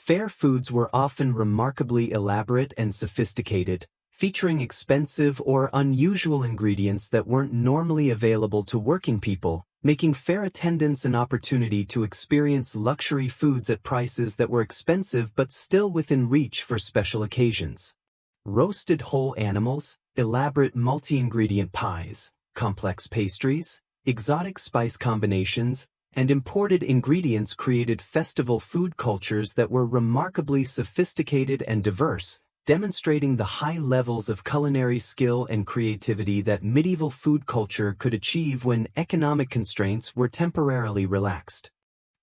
Speaker 1: Fair foods were often remarkably elaborate and sophisticated, featuring expensive or unusual ingredients that weren't normally available to working people, making fair attendance an opportunity to experience luxury foods at prices that were expensive but still within reach for special occasions. Roasted whole animals, elaborate multi-ingredient pies, complex pastries, exotic spice combinations, and imported ingredients created festival food cultures that were remarkably sophisticated and diverse, demonstrating the high levels of culinary skill and creativity that medieval food culture could achieve when economic constraints were temporarily relaxed.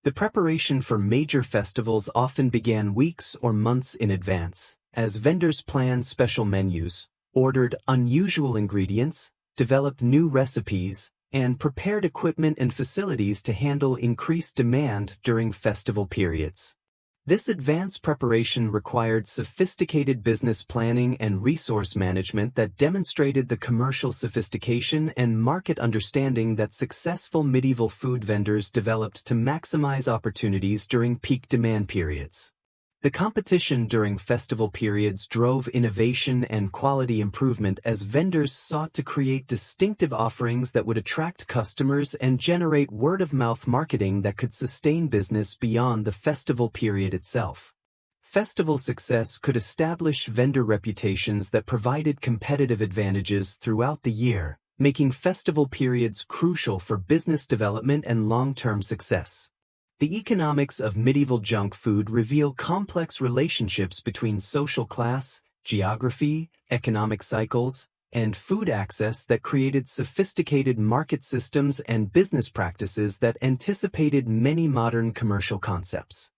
Speaker 1: The preparation for major festivals often began weeks or months in advance, as vendors planned special menus, ordered unusual ingredients, developed new recipes, and prepared equipment and facilities to handle increased demand during festival periods. This advanced preparation required sophisticated business planning and resource management that demonstrated the commercial sophistication and market understanding that successful medieval food vendors developed to maximize opportunities during peak demand periods. The competition during festival periods drove innovation and quality improvement as vendors sought to create distinctive offerings that would attract customers and generate word-of-mouth marketing that could sustain business beyond the festival period itself. Festival success could establish vendor reputations that provided competitive advantages throughout the year, making festival periods crucial for business development and long-term success. The economics of medieval junk food reveal complex relationships between social class, geography, economic cycles, and food access that created sophisticated market systems and business practices that anticipated many modern commercial concepts.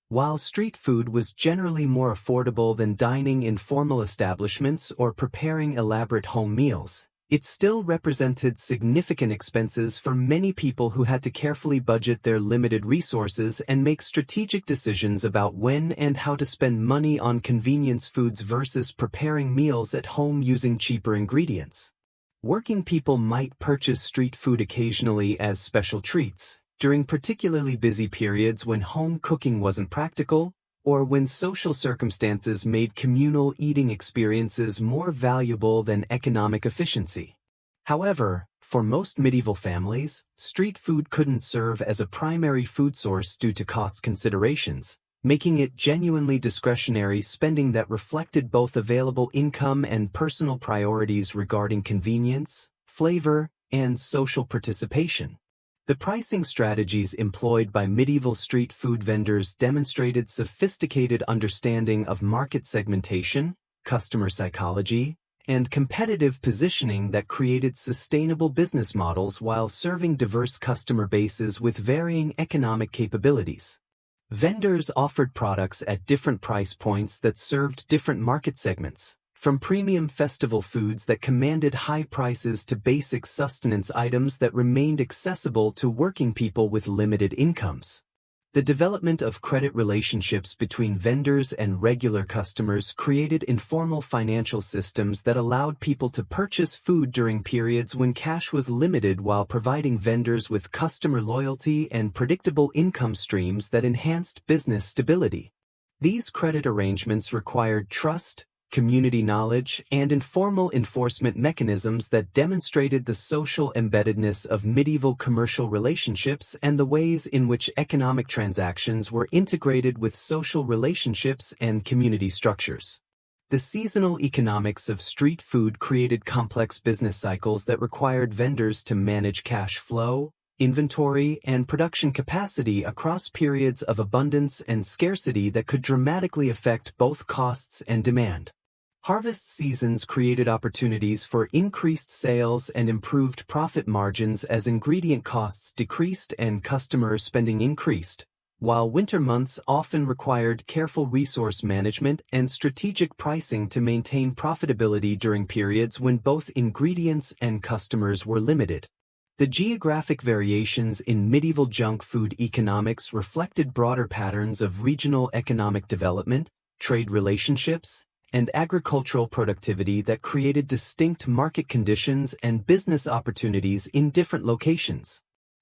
Speaker 1: While street food was generally more affordable than dining in formal establishments or preparing elaborate home meals, it still represented significant expenses for many people who had to carefully budget their limited resources and make strategic decisions about when and how to spend money on convenience foods versus preparing meals at home using cheaper ingredients. Working people might purchase street food occasionally as special treats, during particularly busy periods when home cooking wasn't practical, or when social circumstances made communal eating experiences more valuable than economic efficiency. However, for most medieval families, street food couldn't serve as a primary food source due to cost considerations, making it genuinely discretionary spending that reflected both available income and personal priorities regarding convenience, flavor, and social participation. The pricing strategies employed by medieval street food vendors demonstrated sophisticated understanding of market segmentation, customer psychology, and competitive positioning that created sustainable business models while serving diverse customer bases with varying economic capabilities. Vendors offered products at different price points that served different market segments, from premium festival foods that commanded high prices to basic sustenance items that remained accessible to working people with limited incomes. The development of credit relationships between vendors and regular customers created informal financial systems that allowed people to purchase food during periods when cash was limited while providing vendors with customer loyalty and predictable income streams that enhanced business stability. These credit arrangements required trust, community knowledge, and informal enforcement mechanisms that demonstrated the social embeddedness of medieval commercial relationships and the ways in which economic transactions were integrated with social relationships and community structures. The seasonal economics of street food created complex business cycles that required vendors to manage cash flow, inventory, and production capacity across periods of abundance and scarcity that could dramatically affect both costs and demand. Harvest seasons created opportunities for increased sales and improved profit margins as ingredient costs decreased and customer spending increased, while winter months often required careful resource management and strategic pricing to maintain profitability during periods when both ingredients and customers were limited. The geographic variations in medieval junk food economics reflected broader patterns of regional economic development, trade relationships, and agricultural productivity that created distinct market conditions and business opportunities in different locations.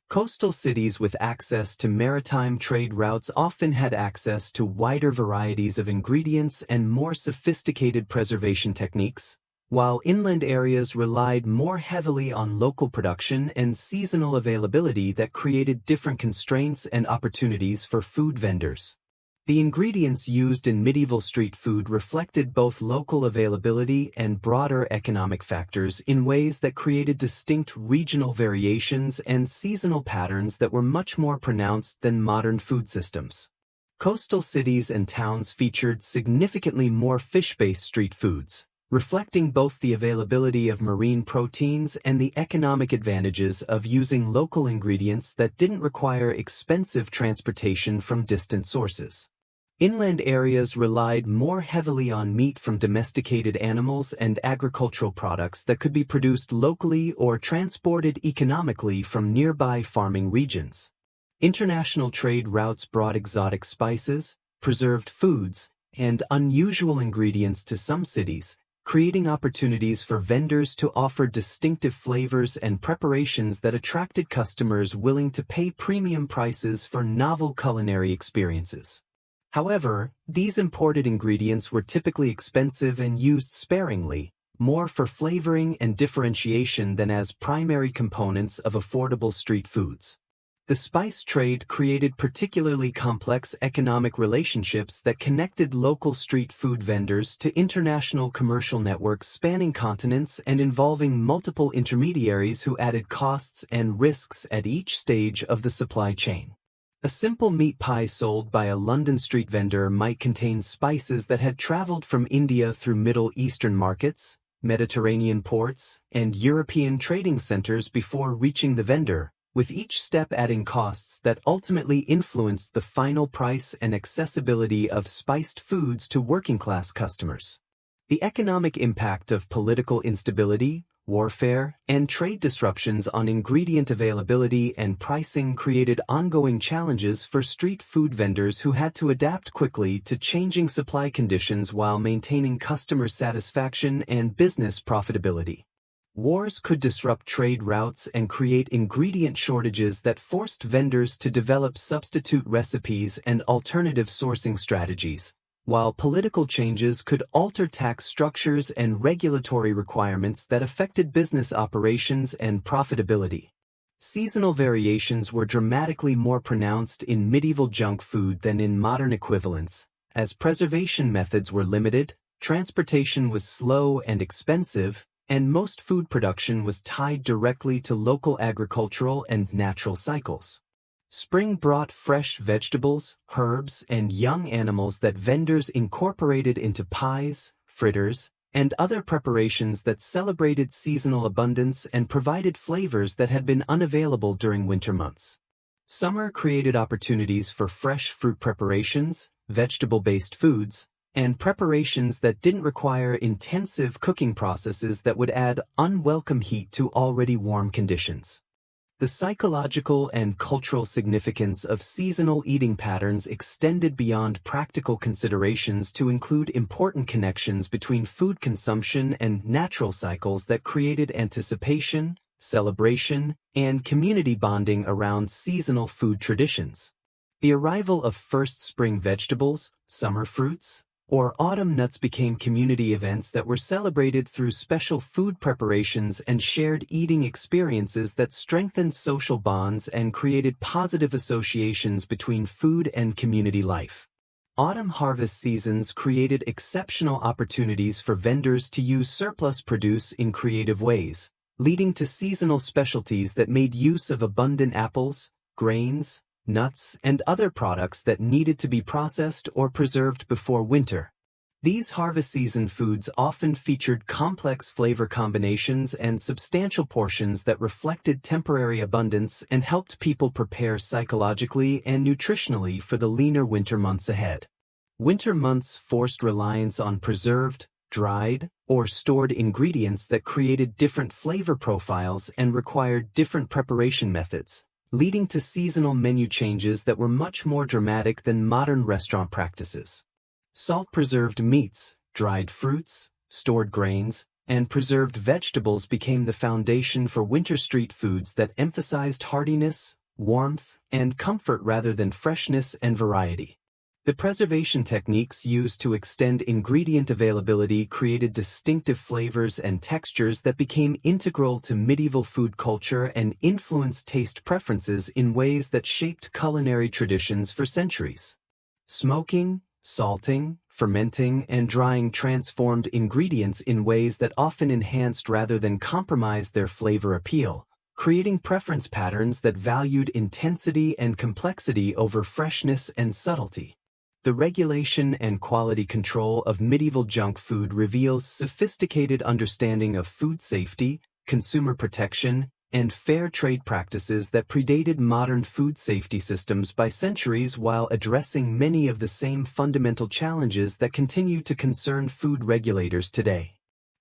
Speaker 1: Coastal cities with access to maritime trade routes often had access to wider varieties of ingredients and more sophisticated preservation techniques, while inland areas relied more heavily on local production and seasonal availability that created different constraints and opportunities for food vendors. The ingredients used in medieval street food reflected both local availability and broader economic factors in ways that created distinct regional variations and seasonal patterns that were much more pronounced than modern food systems. Coastal cities and towns featured significantly more fish-based street foods, reflecting both the availability of marine proteins and the economic advantages of using local ingredients that didn't require expensive transportation from distant sources. Inland areas relied more heavily on meat from domesticated animals and agricultural products that could be produced locally or transported economically from nearby farming regions. International trade routes brought exotic spices, preserved foods, and unusual ingredients to some cities, creating opportunities for vendors to offer distinctive flavors and preparations that attracted customers willing to pay premium prices for novel culinary experiences. However, these imported ingredients were typically expensive and used sparingly, more for flavoring and differentiation than as primary components of affordable street foods. The spice trade created particularly complex economic relationships that connected local street food vendors to international commercial networks spanning continents and involving multiple intermediaries who added costs and risks at each stage of the supply chain. A simple meat pie sold by a London street vendor might contain spices that had traveled from India through Middle Eastern markets, Mediterranean ports, and European trading centers before reaching the vendor, with each step adding costs that ultimately influenced the final price and accessibility of spiced foods to working-class customers. The economic impact of political instability, warfare, and trade disruptions on ingredient availability and pricing created ongoing challenges for street food vendors who had to adapt quickly to changing supply conditions while maintaining customer satisfaction and business profitability. Wars could disrupt trade routes and create ingredient shortages that forced vendors to develop substitute recipes and alternative sourcing strategies, while political changes could alter tax structures and regulatory requirements that affected business operations and profitability. Seasonal variations were dramatically more pronounced in medieval junk food than in modern equivalents, as preservation methods were limited, transportation was slow and expensive, and most food production was tied directly to local agricultural and natural cycles. Spring brought fresh vegetables, herbs, and young animals that vendors incorporated into pies, fritters, and other preparations that celebrated seasonal abundance and provided flavors that had been unavailable during winter months. Summer created opportunities for fresh fruit preparations, vegetable-based foods, and preparations that didn't require intensive cooking processes that would add unwelcome heat to already warm conditions. The psychological and cultural significance of seasonal eating patterns extended beyond practical considerations to include important connections between food consumption and natural cycles that created anticipation, celebration, and community bonding around seasonal food traditions. The arrival of first spring vegetables, summer fruits, or autumn nuts became community events that were celebrated through special food preparations and shared eating experiences that strengthened social bonds and created positive associations between food and community life. Autumn harvest seasons created exceptional opportunities for vendors to use surplus produce in creative ways, leading to seasonal specialties that made use of abundant apples, grains, nuts, and other products that needed to be processed or preserved before winter. These harvest season foods often featured complex flavor combinations and substantial portions that reflected temporary abundance and helped people prepare psychologically and nutritionally for the leaner winter months ahead. Winter months forced reliance on preserved, dried, or stored ingredients that created different flavor profiles and required different preparation methods, leading to seasonal menu changes that were much more dramatic than modern restaurant practices. Salt-preserved meats, dried fruits, stored grains, and preserved vegetables became the foundation for winter street foods that emphasized hardiness, warmth, and comfort rather than freshness and variety. The preservation techniques used to extend ingredient availability created distinctive flavors and textures that became integral to medieval food culture and influenced taste preferences in ways that shaped culinary traditions for centuries. Smoking, salting, fermenting, and drying transformed ingredients in ways that often enhanced rather than compromised their flavor appeal, creating preference patterns that valued intensity and complexity over freshness and subtlety. The regulation and quality control of medieval junk food reveals sophisticated understanding of food safety, consumer protection, and fair trade practices that predated modern food safety systems by centuries while addressing many of the same fundamental challenges that continue to concern food regulators today.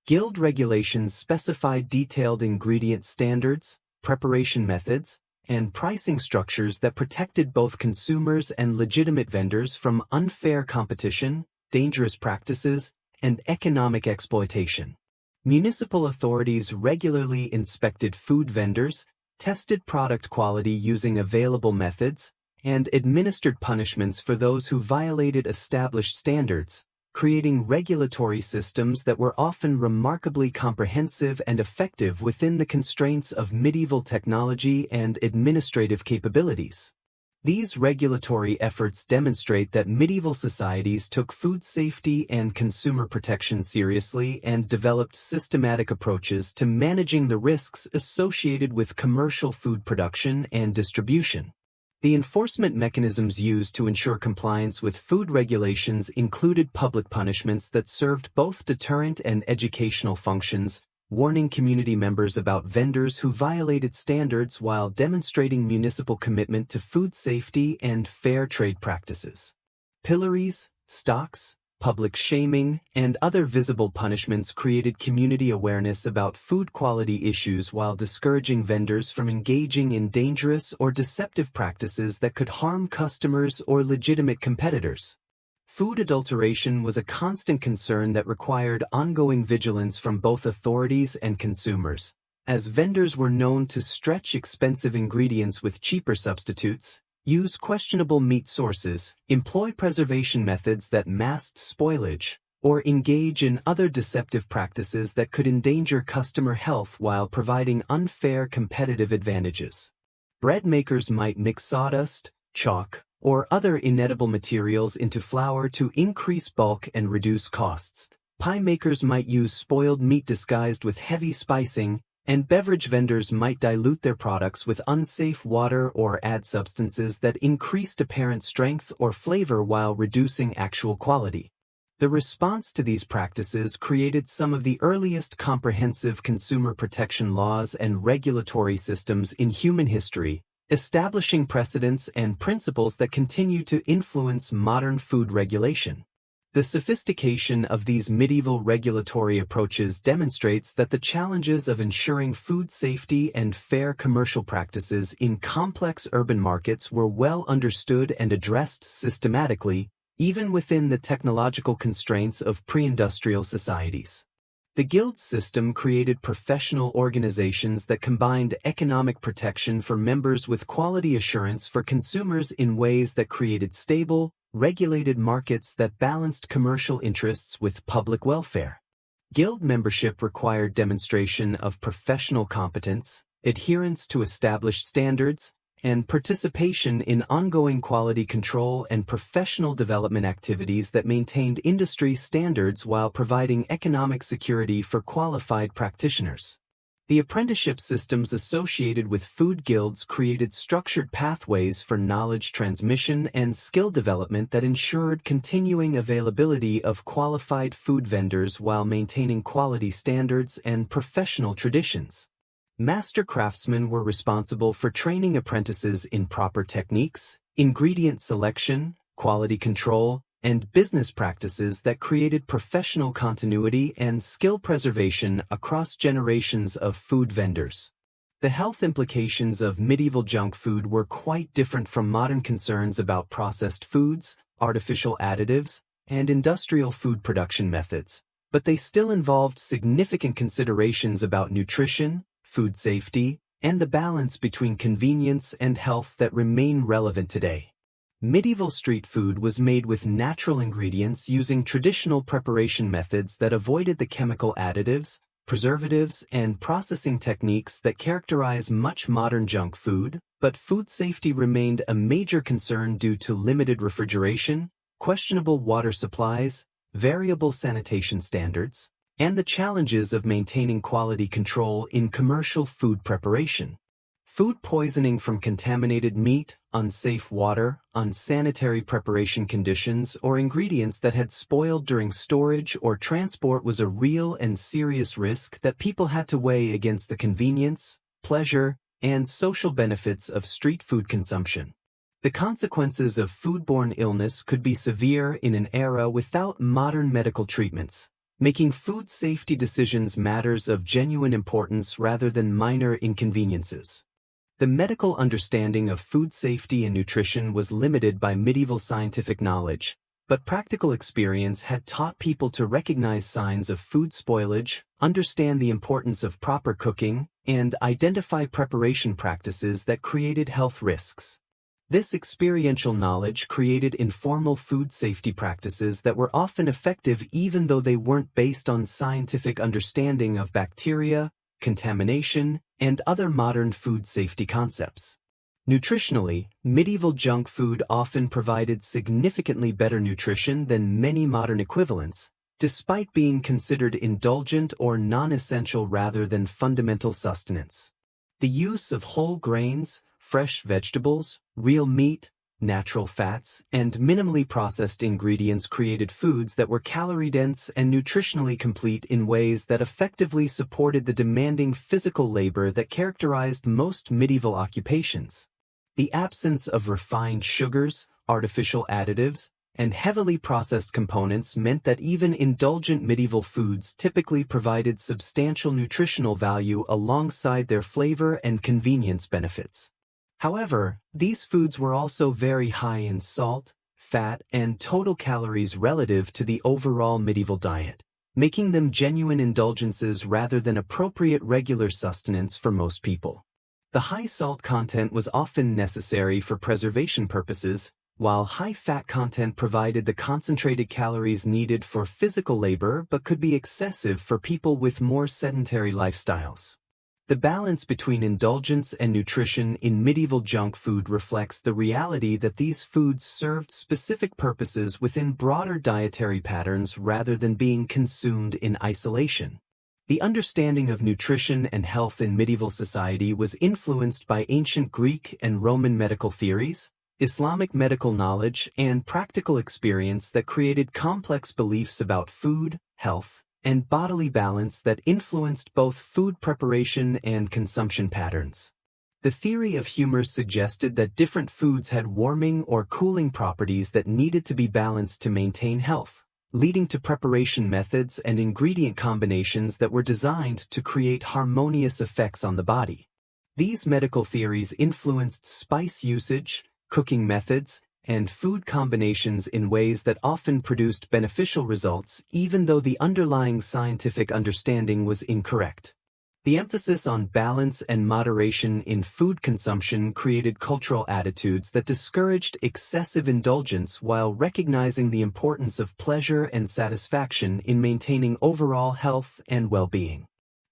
Speaker 1: Guild regulations specified detailed ingredient standards, preparation methods, and pricing structures that protected both consumers and legitimate vendors from unfair competition, dangerous practices, and economic exploitation. Municipal authorities regularly inspected food vendors, tested product quality using available methods, and administered punishments for those who violated established standards, creating regulatory systems that were often remarkably comprehensive and effective within the constraints of medieval technology and administrative capabilities. These regulatory efforts demonstrate that medieval societies took food safety and consumer protection seriously and developed systematic approaches to managing the risks associated with commercial food production and distribution. The enforcement mechanisms used to ensure compliance with food regulations included public punishments that served both deterrent and educational functions, warning community members about vendors who violated standards while demonstrating municipal commitment to food safety and fair trade practices. Pillories, stocks, public shaming, and other visible punishments created community awareness about food quality issues while discouraging vendors from engaging in dangerous or deceptive practices that could harm customers or legitimate competitors. Food adulteration was a constant concern that required ongoing vigilance from both authorities and consumers, as vendors were known to stretch expensive ingredients with cheaper substitutes, use questionable meat sources, employ preservation methods that masked spoilage, or engage in other deceptive practices that could endanger customer health while providing unfair competitive advantages. Bread makers might mix sawdust, chalk, or other inedible materials into flour to increase bulk and reduce costs. Pie makers might use spoiled meat disguised with heavy spicing, and beverage vendors might dilute their products with unsafe water or add substances that increased apparent strength or flavor while reducing actual quality. The response to these practices created some of the earliest comprehensive consumer protection laws and regulatory systems in human history, establishing precedents and principles that continue to influence modern food regulation. The sophistication of these medieval regulatory approaches demonstrates that the challenges of ensuring food safety and fair commercial practices in complex urban markets were well understood and addressed systematically, even within the technological constraints of pre-industrial societies. The guild system created professional organizations that combined economic protection for members with quality assurance for consumers in ways that created stable, regulated markets that balanced commercial interests with public welfare. Guild membership required demonstration of professional competence, adherence to established standards, and participation in ongoing quality control and professional development activities that maintained industry standards while providing economic security for qualified practitioners. The apprenticeship systems associated with food guilds created structured pathways for knowledge transmission and skill development that ensured continuing availability of qualified food vendors while maintaining quality standards and professional traditions. Master craftsmen were responsible for training apprentices in proper techniques, ingredient selection, quality control, and business practices that created professional continuity and skill preservation across generations of food vendors. The health implications of medieval junk food were quite different from modern concerns about processed foods, artificial additives, and industrial food production methods, but they still involved significant considerations about nutrition, food safety, and the balance between convenience and health that remain relevant today. Medieval street food was made with natural ingredients using traditional preparation methods that avoided the chemical additives, preservatives, and processing techniques that characterize much modern junk food, but food safety remained a major concern due to limited refrigeration, questionable water supplies, variable sanitation standards, and the challenges of maintaining quality control in commercial food preparation. Food poisoning from contaminated meat, unsafe water, unsanitary preparation conditions, or ingredients that had spoiled during storage or transport was a real and serious risk that people had to weigh against the convenience, pleasure, and social benefits of street food consumption. The consequences of foodborne illness could be severe in an era without modern medical treatments, making food safety decisions matters of genuine importance rather than minor inconveniences. The medical understanding of food safety and nutrition was limited by medieval scientific knowledge, but practical experience had taught people to recognize signs of food spoilage, understand the importance of proper cooking, and identify preparation practices that created health risks. This experiential knowledge created informal food safety practices that were often effective even though they weren't based on scientific understanding of bacteria, contamination, and other modern food safety concepts. Nutritionally, medieval junk food often provided significantly better nutrition than many modern equivalents, despite being considered indulgent or non-essential rather than fundamental sustenance. The use of whole grains, fresh vegetables, real meat, natural fats, and minimally processed ingredients created foods that were calorie-dense and nutritionally complete in ways that effectively supported the demanding physical labor that characterized most medieval occupations. The absence of refined sugars, artificial additives, and heavily processed components meant that even indulgent medieval foods typically provided substantial nutritional value alongside their flavor and convenience benefits. However, these foods were also very high in salt, fat, and total calories relative to the overall medieval diet, making them genuine indulgences rather than appropriate regular sustenance for most people. The high salt content was often necessary for preservation purposes, while high fat content provided the concentrated calories needed for physical labor but could be excessive for people with more sedentary lifestyles. The balance between indulgence and nutrition in medieval junk food reflects the reality that these foods served specific purposes within broader dietary patterns rather than being consumed in isolation. The understanding of nutrition and health in medieval society was influenced by ancient Greek and Roman medical theories, Islamic medical knowledge, and practical experience that created complex beliefs about food, health, and bodily balance that influenced both food preparation and consumption patterns. The theory of humor suggested that different foods had warming or cooling properties that needed to be balanced to maintain health, leading to preparation methods and ingredient combinations that were designed to create harmonious effects on the body. These medical theories influenced spice usage, cooking methods, and food combinations in ways that often produced beneficial results even though the underlying scientific understanding was incorrect. The emphasis on balance and moderation in food consumption created cultural attitudes that discouraged excessive indulgence while recognizing the importance of pleasure and satisfaction in maintaining overall health and well-being.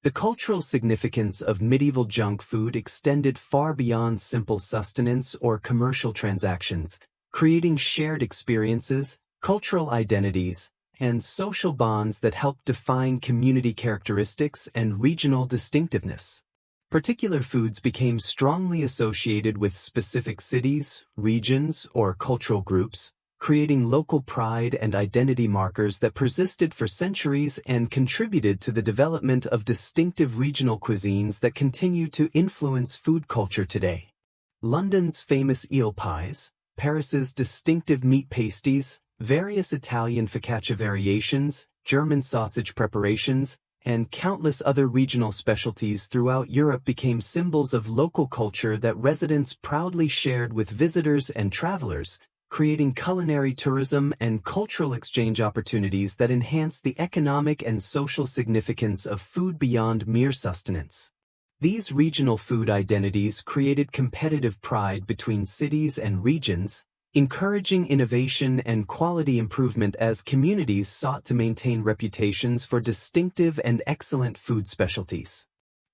Speaker 1: The cultural significance of medieval junk food extended far beyond simple sustenance or commercial transactions, creating shared experiences, cultural identities, and social bonds that help define community characteristics and regional distinctiveness. Particular foods became strongly associated with specific cities, regions, or cultural groups, creating local pride and identity markers that persisted for centuries and contributed to the development of distinctive regional cuisines that continue to influence food culture today. London's famous eel pies, Paris's distinctive meat pasties, various Italian focaccia variations, German sausage preparations, and countless other regional specialties throughout Europe became symbols of local culture that residents proudly shared with visitors and travelers, creating culinary tourism and cultural exchange opportunities that enhanced the economic and social significance of food beyond mere sustenance. These regional food identities created competitive pride between cities and regions, encouraging innovation and quality improvement as communities sought to maintain reputations for distinctive and excellent food specialties.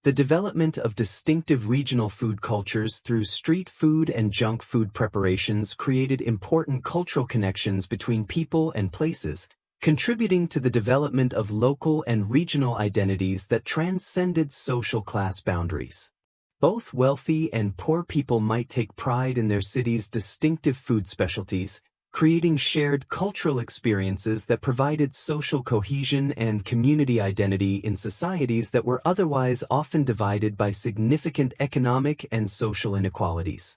Speaker 1: The development of distinctive regional food cultures through street food and junk food preparations created important cultural connections between people and places, contributing to the development of local and regional identities that transcended social class boundaries. Both wealthy and poor people might take pride in their city's distinctive food specialties, creating shared cultural experiences that provided social cohesion and community identity in societies that were otherwise often divided by significant economic and social inequalities.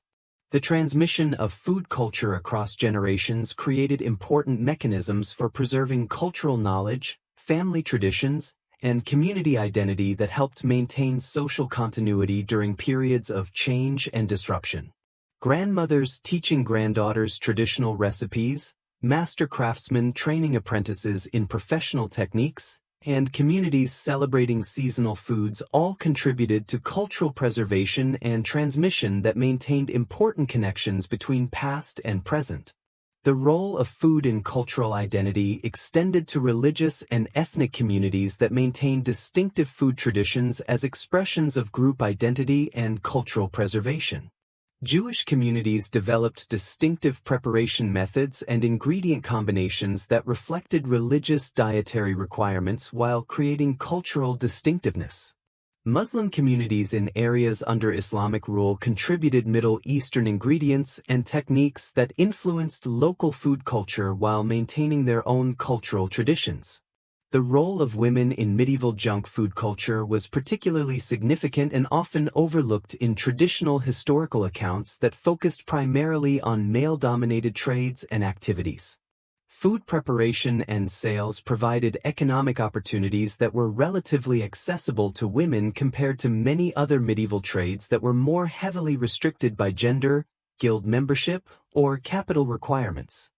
Speaker 1: The transmission of food culture across generations created important mechanisms for preserving cultural knowledge, family traditions, and community identity that helped maintain social continuity during periods of change and disruption. Grandmothers teaching granddaughters traditional recipes, master craftsmen training apprentices in professional techniques, and communities celebrating seasonal foods all contributed to cultural preservation and transmission that maintained important connections between past and present. The role of food in cultural identity extended to religious and ethnic communities that maintained distinctive food traditions as expressions of group identity and cultural preservation. Jewish communities developed distinctive preparation methods and ingredient combinations that reflected religious dietary requirements while creating cultural distinctiveness. Muslim communities in areas under Islamic rule contributed Middle Eastern ingredients and techniques that influenced local food culture while maintaining their own cultural traditions. The role of women in medieval junk food culture was particularly significant and often overlooked in traditional historical accounts that focused primarily on male-dominated trades and activities. Food preparation and sales provided economic opportunities that were relatively accessible to women compared to many other medieval trades that were more heavily restricted by gender, guild membership, or capital requirements.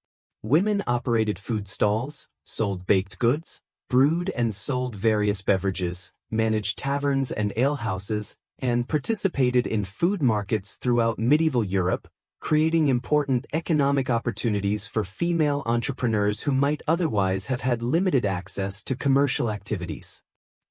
Speaker 1: Women operated food stalls, sold baked goods, brewed and sold various beverages, managed taverns and alehouses, and participated in food markets throughout medieval Europe, creating important economic opportunities for female entrepreneurs who might otherwise have had limited access to commercial activities.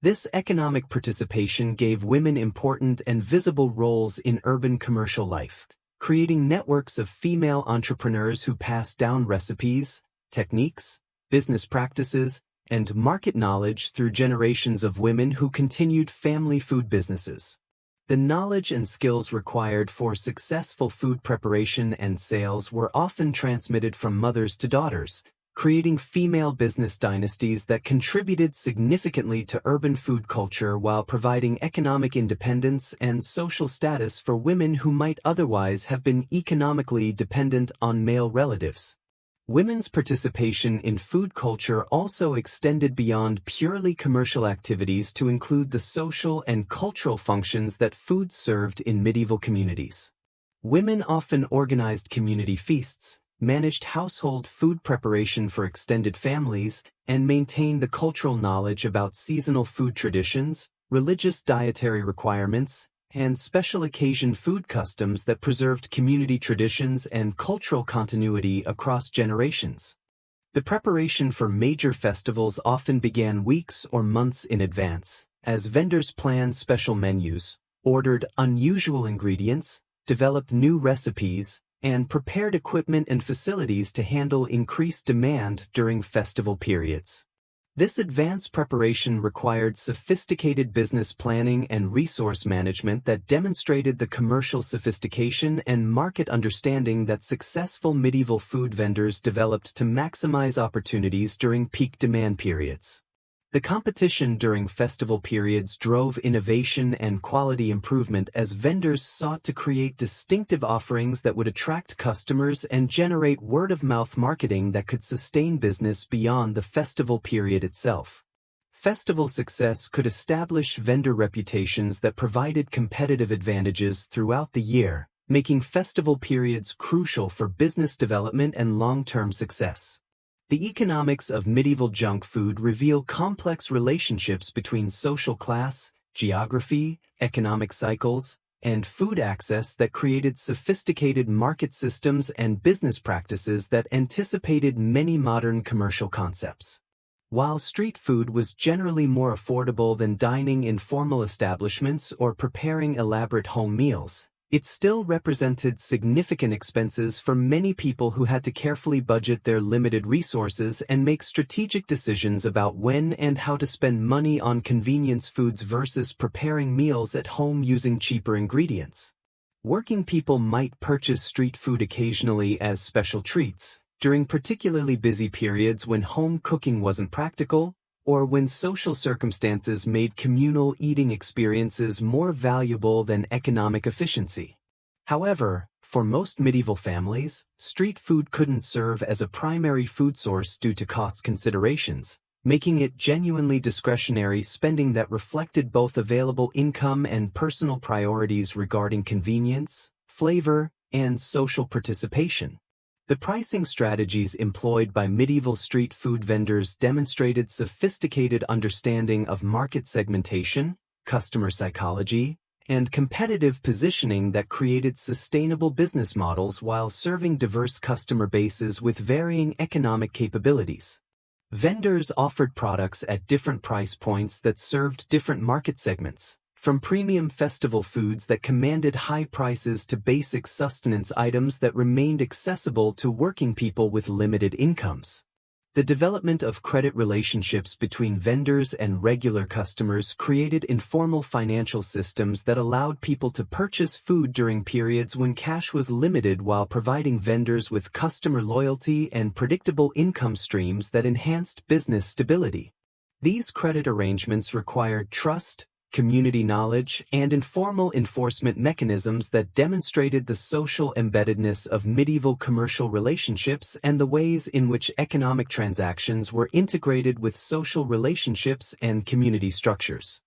Speaker 1: This economic participation gave women important and visible roles in urban commercial life, creating networks of female entrepreneurs who passed down recipes, techniques, business practices, and market knowledge through generations of women who continued family food businesses. The knowledge and skills required for successful food preparation and sales were often transmitted from mothers to daughters, creating female business dynasties that contributed significantly to urban food culture while providing economic independence and social status for women who might otherwise have been economically dependent on male relatives. Women's participation in food culture also extended beyond purely commercial activities to include the social and cultural functions that food served in medieval communities. Women often organized community feasts, managed household food preparation for extended families, and maintained the cultural knowledge about seasonal food traditions, religious dietary requirements, and special occasion food customs that preserved community traditions and cultural continuity across generations. The preparation for major festivals often began weeks or months in advance, as vendors planned special menus, ordered unusual ingredients, developed new recipes, and prepared equipment and facilities to handle increased demand during festival periods. This advanced preparation required sophisticated business planning and resource management that demonstrated the commercial sophistication and market understanding that successful medieval food vendors developed to maximize opportunities during peak demand periods. The competition during festival periods drove innovation and quality improvement as vendors sought to create distinctive offerings that would attract customers and generate word-of-mouth marketing that could sustain business beyond the festival period itself. Festival success could establish vendor reputations that provided competitive advantages throughout the year, making festival periods crucial for business development and long-term success. The economics of medieval junk food reveal complex relationships between social class, geography, economic cycles, and food access that created sophisticated market systems and business practices that anticipated many modern commercial concepts. While street food was generally more affordable than dining in formal establishments or preparing elaborate home meals, it still represented significant expenses for many people who had to carefully budget their limited resources and make strategic decisions about when and how to spend money on convenience foods versus preparing meals at home using cheaper ingredients. Working people might purchase street food occasionally as special treats, during particularly busy periods when home cooking wasn't practical, or when social circumstances made communal eating experiences more valuable than economic efficiency. However, for most medieval families, street food couldn't serve as a primary food source due to cost considerations, making it genuinely discretionary spending that reflected both available income and personal priorities regarding convenience, flavor, and social participation. The pricing strategies employed by medieval street food vendors demonstrated sophisticated understanding of market segmentation, customer psychology, and competitive positioning that created sustainable business models while serving diverse customer bases with varying economic capabilities. Vendors offered products at different price points that served different market segments, from premium festival foods that commanded high prices to basic sustenance items that remained accessible to working people with limited incomes. The development of credit relationships between vendors and regular customers created informal financial systems that allowed people to purchase food during periods when cash was limited while providing vendors with customer loyalty and predictable income streams that enhanced business stability. These credit arrangements required trust, community knowledge, and informal enforcement mechanisms that demonstrated the social embeddedness of medieval commercial relationships and the ways in which economic transactions were integrated with social relationships and community structures.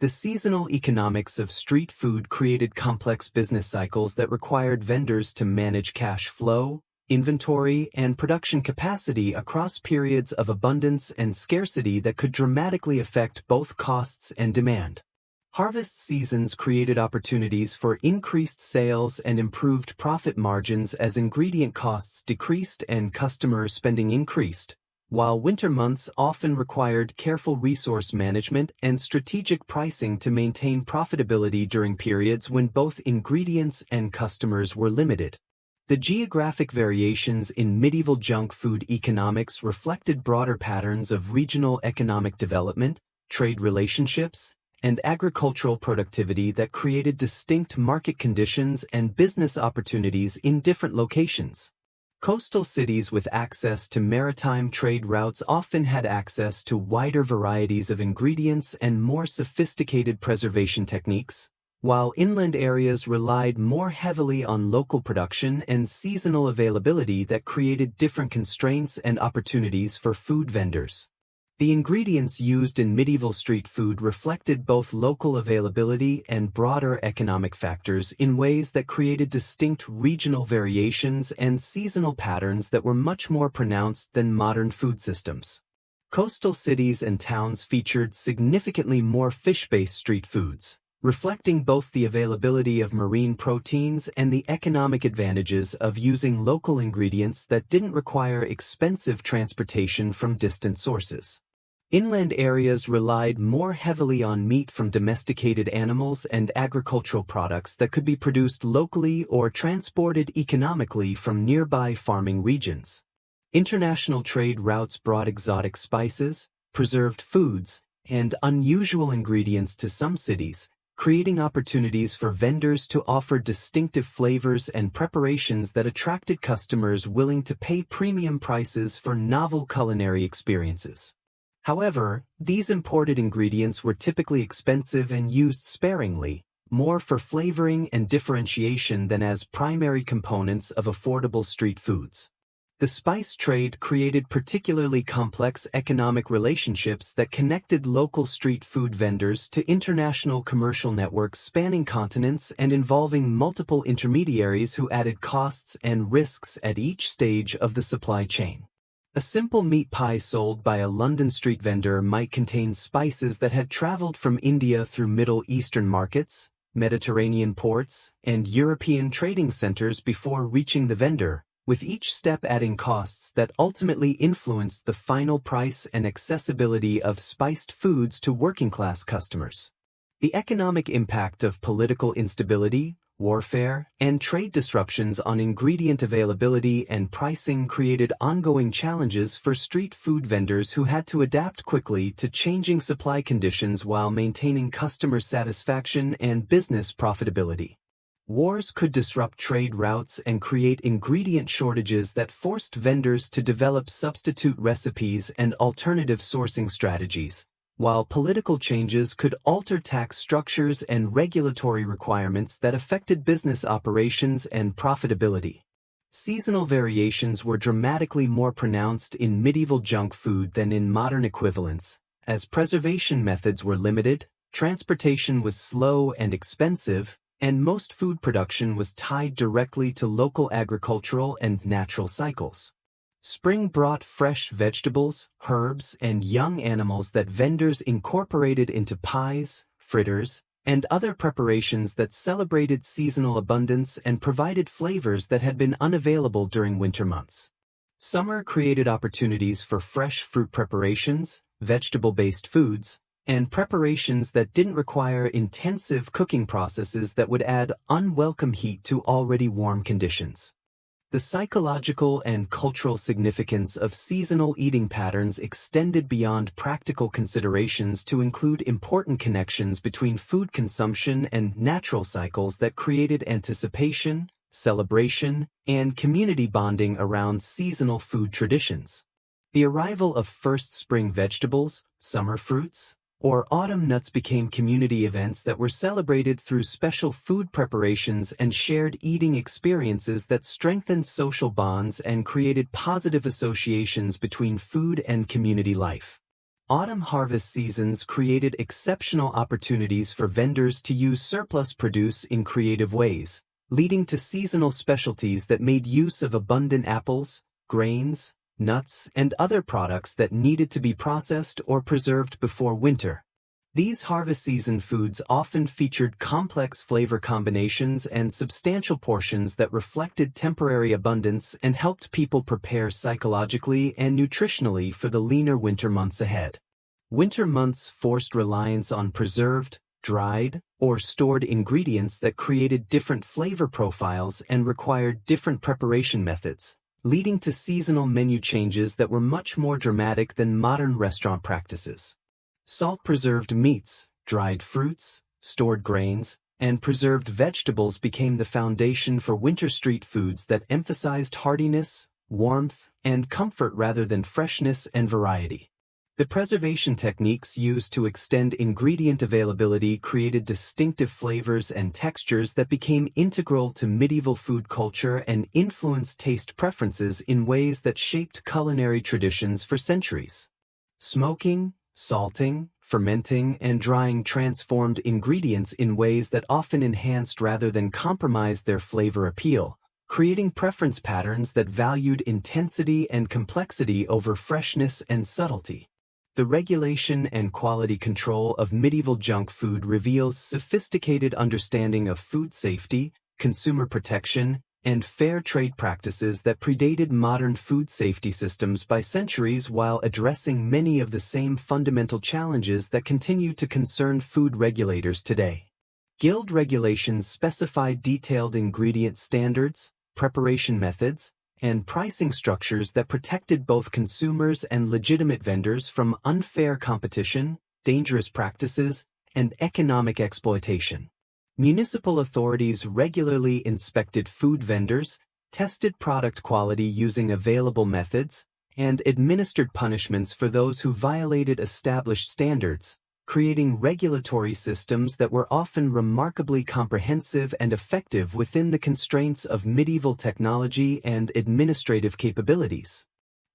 Speaker 1: The seasonal economics of street food created complex business cycles that required vendors to manage cash flow, inventory, and production capacity across periods of abundance and scarcity that could dramatically affect both costs and demand. Harvest seasons created opportunities for increased sales and improved profit margins as ingredient costs decreased and customer spending increased, while winter months often required careful resource management and strategic pricing to maintain profitability during periods when both ingredients and customers were limited. The geographic variations in medieval junk food economics reflected broader patterns of regional economic development, trade relationships, and agricultural productivity that created distinct market conditions and business opportunities in different locations. Coastal cities with access to maritime trade routes often had access to wider varieties of ingredients and more sophisticated preservation techniques, while inland areas relied more heavily on local production and seasonal availability that created different constraints and opportunities for food vendors. The ingredients used in medieval street food reflected both local availability and broader economic factors in ways that created distinct regional variations and seasonal patterns that were much more pronounced than modern food systems. Coastal cities and towns featured significantly more fish-based street foods, reflecting both the availability of marine proteins and the economic advantages of using local ingredients that didn't require expensive transportation from distant sources. Inland areas relied more heavily on meat from domesticated animals and agricultural products that could be produced locally or transported economically from nearby farming regions. International trade routes brought exotic spices, preserved foods, and unusual ingredients to some cities, creating opportunities for vendors to offer distinctive flavors and preparations that attracted customers willing to pay premium prices for novel culinary experiences. However, these imported ingredients were typically expensive and used sparingly, more for flavoring and differentiation than as primary components of affordable street foods. The spice trade created particularly complex economic relationships that connected local street food vendors to international commercial networks spanning continents and involving multiple intermediaries who added costs and risks at each stage of the supply chain. A simple meat pie sold by a London street vendor might contain spices that had traveled from India through Middle Eastern markets, Mediterranean ports, and European trading centers before reaching the vendor, with each step adding costs that ultimately influenced the final price and accessibility of spiced foods to working-class customers. The economic impact of political instability, warfare, and trade disruptions on ingredient availability and pricing created ongoing challenges for street food vendors who had to adapt quickly to changing supply conditions while maintaining customer satisfaction and business profitability. Wars could disrupt trade routes and create ingredient shortages that forced vendors to develop substitute recipes and alternative sourcing strategies, while political changes could alter tax structures and regulatory requirements that affected business operations and profitability. Seasonal variations were dramatically more pronounced in medieval junk food than in modern equivalents, as preservation methods were limited, transportation was slow and expensive, and most food production was tied directly to local agricultural and natural cycles. Spring brought fresh vegetables, herbs, and young animals that vendors incorporated into pies, fritters, and other preparations that celebrated seasonal abundance and provided flavors that had been unavailable during winter months. Summer created opportunities for fresh fruit preparations, vegetable-based foods, and preparations that didn't require intensive cooking processes that would add unwelcome heat to already warm conditions. The psychological and cultural significance of seasonal eating patterns extended beyond practical considerations to include important connections between food consumption and natural cycles that created anticipation, celebration, and community bonding around seasonal food traditions. The arrival of first spring vegetables, summer fruits, or autumn nuts became community events that were celebrated through special food preparations and shared eating experiences that strengthened social bonds and created positive associations between food and community life. Autumn harvest seasons created exceptional opportunities for vendors to use surplus produce in creative ways, leading to seasonal specialties that made use of abundant apples, grains, nuts, and other products that needed to be processed or preserved before winter. These harvest season foods often featured complex flavor combinations and substantial portions that reflected temporary abundance and helped people prepare psychologically and nutritionally for the leaner winter months ahead. Winter months forced reliance on preserved, dried, or stored ingredients that created different flavor profiles and required different preparation methods, leading to seasonal menu changes that were much more dramatic than modern restaurant practices. Salt-preserved meats, dried fruits, stored grains, and preserved vegetables became the foundation for winter street foods that emphasized hardiness, warmth, and comfort rather than freshness and variety. The preservation techniques used to extend ingredient availability created distinctive flavors and textures that became integral to medieval food culture and influenced taste preferences in ways that shaped culinary traditions for centuries. Smoking, salting, fermenting, and drying transformed ingredients in ways that often enhanced rather than compromised their flavor appeal, creating preference patterns that valued intensity and complexity over freshness and subtlety. The regulation and quality control of medieval junk food reveals sophisticated understanding of food safety, consumer protection, and fair trade practices that predated modern food safety systems by centuries while addressing many of the same fundamental challenges that continue to concern food regulators today. Guild regulations specify detailed ingredient standards, preparation methods, and pricing structures that protected both consumers and legitimate vendors from unfair competition, dangerous practices, and economic exploitation. Municipal authorities regularly inspected food vendors, tested product quality using available methods, and administered punishments for those who violated established standards, creating regulatory systems that were often remarkably comprehensive and effective within the constraints of medieval technology and administrative capabilities.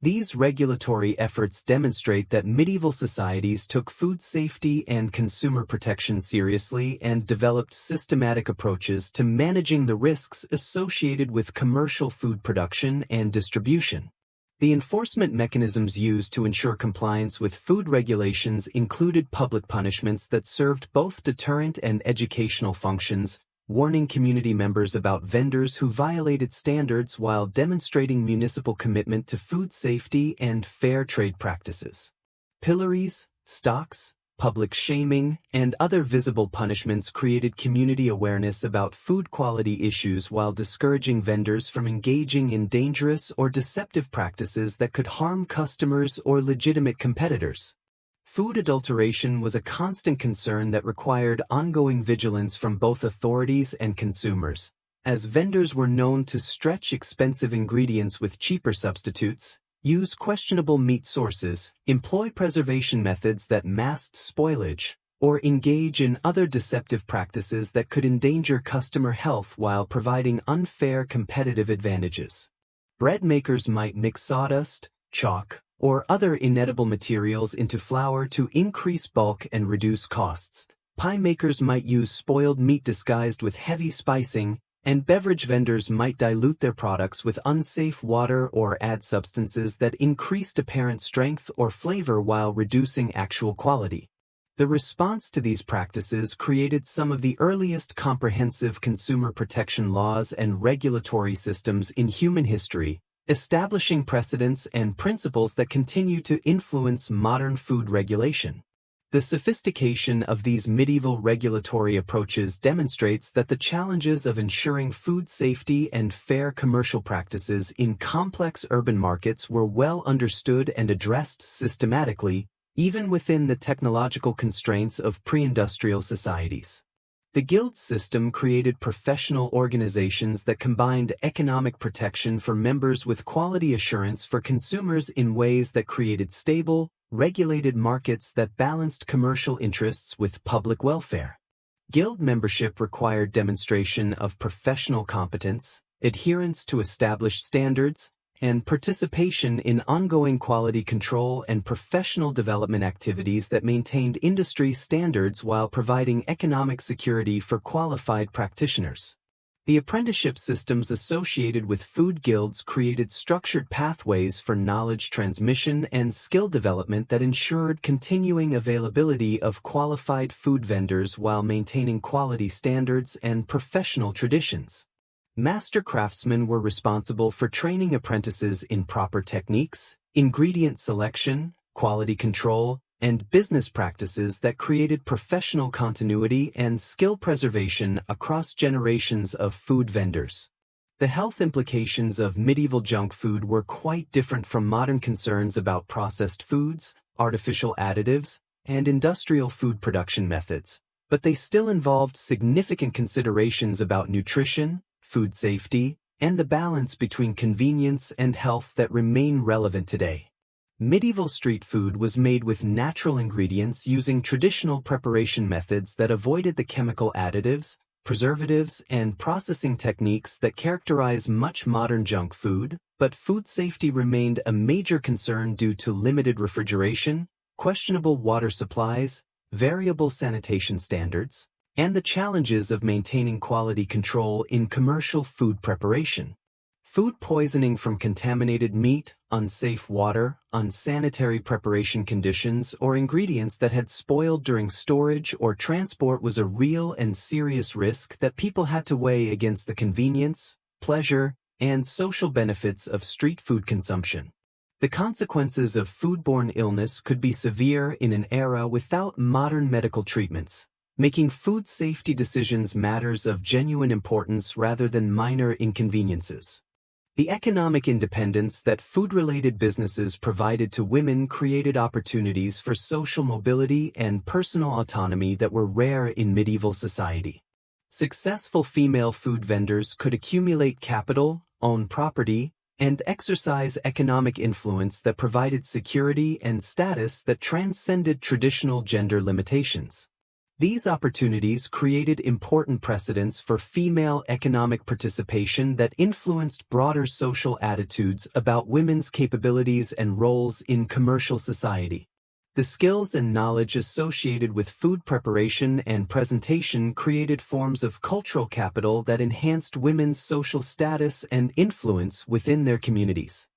Speaker 1: These regulatory efforts demonstrate that medieval societies took food safety and consumer protection seriously and developed systematic approaches to managing the risks associated with commercial food production and distribution. The enforcement mechanisms used to ensure compliance with food regulations included public punishments that served both deterrent and educational functions, warning community members about vendors who violated standards while demonstrating municipal commitment to food safety and fair trade practices. Pillories, stocks, public shaming, and other visible punishments created community awareness about food quality issues while discouraging vendors from engaging in dangerous or deceptive practices that could harm customers or legitimate competitors. Food adulteration was a constant concern that required ongoing vigilance from both authorities and consumers, as vendors were known to stretch expensive ingredients with cheaper substitutes, use questionable meat sources, employ preservation methods that masked spoilage, or engage in other deceptive practices that could endanger customer health while providing unfair competitive advantages. Bread makers might mix sawdust, chalk, or other inedible materials into flour to increase bulk and reduce costs, Pie makers might use spoiled meat disguised with heavy spicing, and beverage vendors might dilute their products with unsafe water or add substances that increased apparent strength or flavor while reducing actual quality. The response to these practices created some of the earliest comprehensive consumer protection laws and regulatory systems in human history, establishing precedents and principles that continue to influence modern food regulation. The sophistication of these medieval regulatory approaches demonstrates that the challenges of ensuring food safety and fair commercial practices in complex urban markets were well understood and addressed systematically, even within the technological constraints of pre-industrial societies. The guild system created professional organizations that combined economic protection for members with quality assurance for consumers in ways that created stable, regulated markets that balanced commercial interests with public welfare. Guild membership required demonstration of professional competence, adherence to established standards, and participation in ongoing quality control and professional development activities that maintained industry standards while providing economic security for qualified practitioners. The apprenticeship systems associated with food guilds created structured pathways for knowledge transmission and skill development that ensured continuing availability of qualified food vendors while maintaining quality standards and professional traditions. Master craftsmen were responsible for training apprentices in proper techniques, ingredient selection, quality control, and business practices that created professional continuity and skill preservation across generations of food vendors. The health implications of medieval junk food were quite different from modern concerns about processed foods, artificial additives, and industrial food production methods, but they still involved significant considerations about nutrition, food safety, and the balance between convenience and health that remain relevant today. Medieval street food was made with natural ingredients using traditional preparation methods that avoided the chemical additives, preservatives, and processing techniques that characterize much modern junk food, but food safety remained a major concern due to limited refrigeration, questionable water supplies, variable sanitation standards, and the challenges of maintaining quality control in commercial food preparation. Food poisoning from contaminated meat, unsafe water, unsanitary preparation conditions, or ingredients that had spoiled during storage or transport was a real and serious risk that people had to weigh against the convenience, pleasure, and social benefits of street food consumption. The consequences of foodborne illness could be severe in an era without modern medical treatments, making food safety decisions matters of genuine importance rather than minor inconveniences. The economic independence that food-related businesses provided to women created opportunities for social mobility and personal autonomy that were rare in medieval society. Successful female food vendors could accumulate capital, own property, and exercise economic influence that provided security and status that transcended traditional gender limitations. These opportunities created important precedents for female economic participation that influenced broader social attitudes about women's capabilities and roles in commercial society. The skills and knowledge associated with food preparation and presentation created forms of cultural capital that enhanced women's social status and influence within their communities.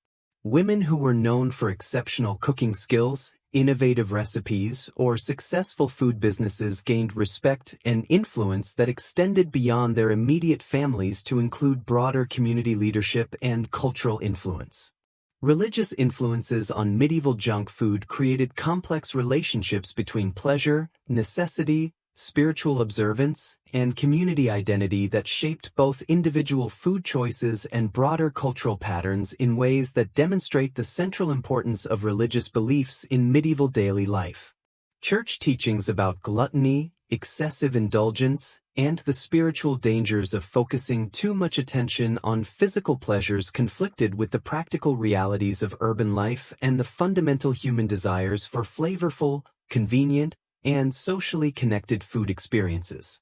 Speaker 1: Women who were known for exceptional cooking skills, innovative recipes, or successful food businesses gained respect and influence that extended beyond their immediate families to include broader community leadership and cultural influence. Religious influences on medieval junk food created complex relationships between pleasure, necessity, spiritual observance, and community identity that shaped both individual food choices and broader cultural patterns in ways that demonstrate the central importance of religious beliefs in medieval daily life. Church teachings about gluttony, excessive indulgence, and the spiritual dangers of focusing too much attention on physical pleasures conflicted with the practical realities of urban life and the fundamental human desires for flavorful, convenient, and socially connected food experiences.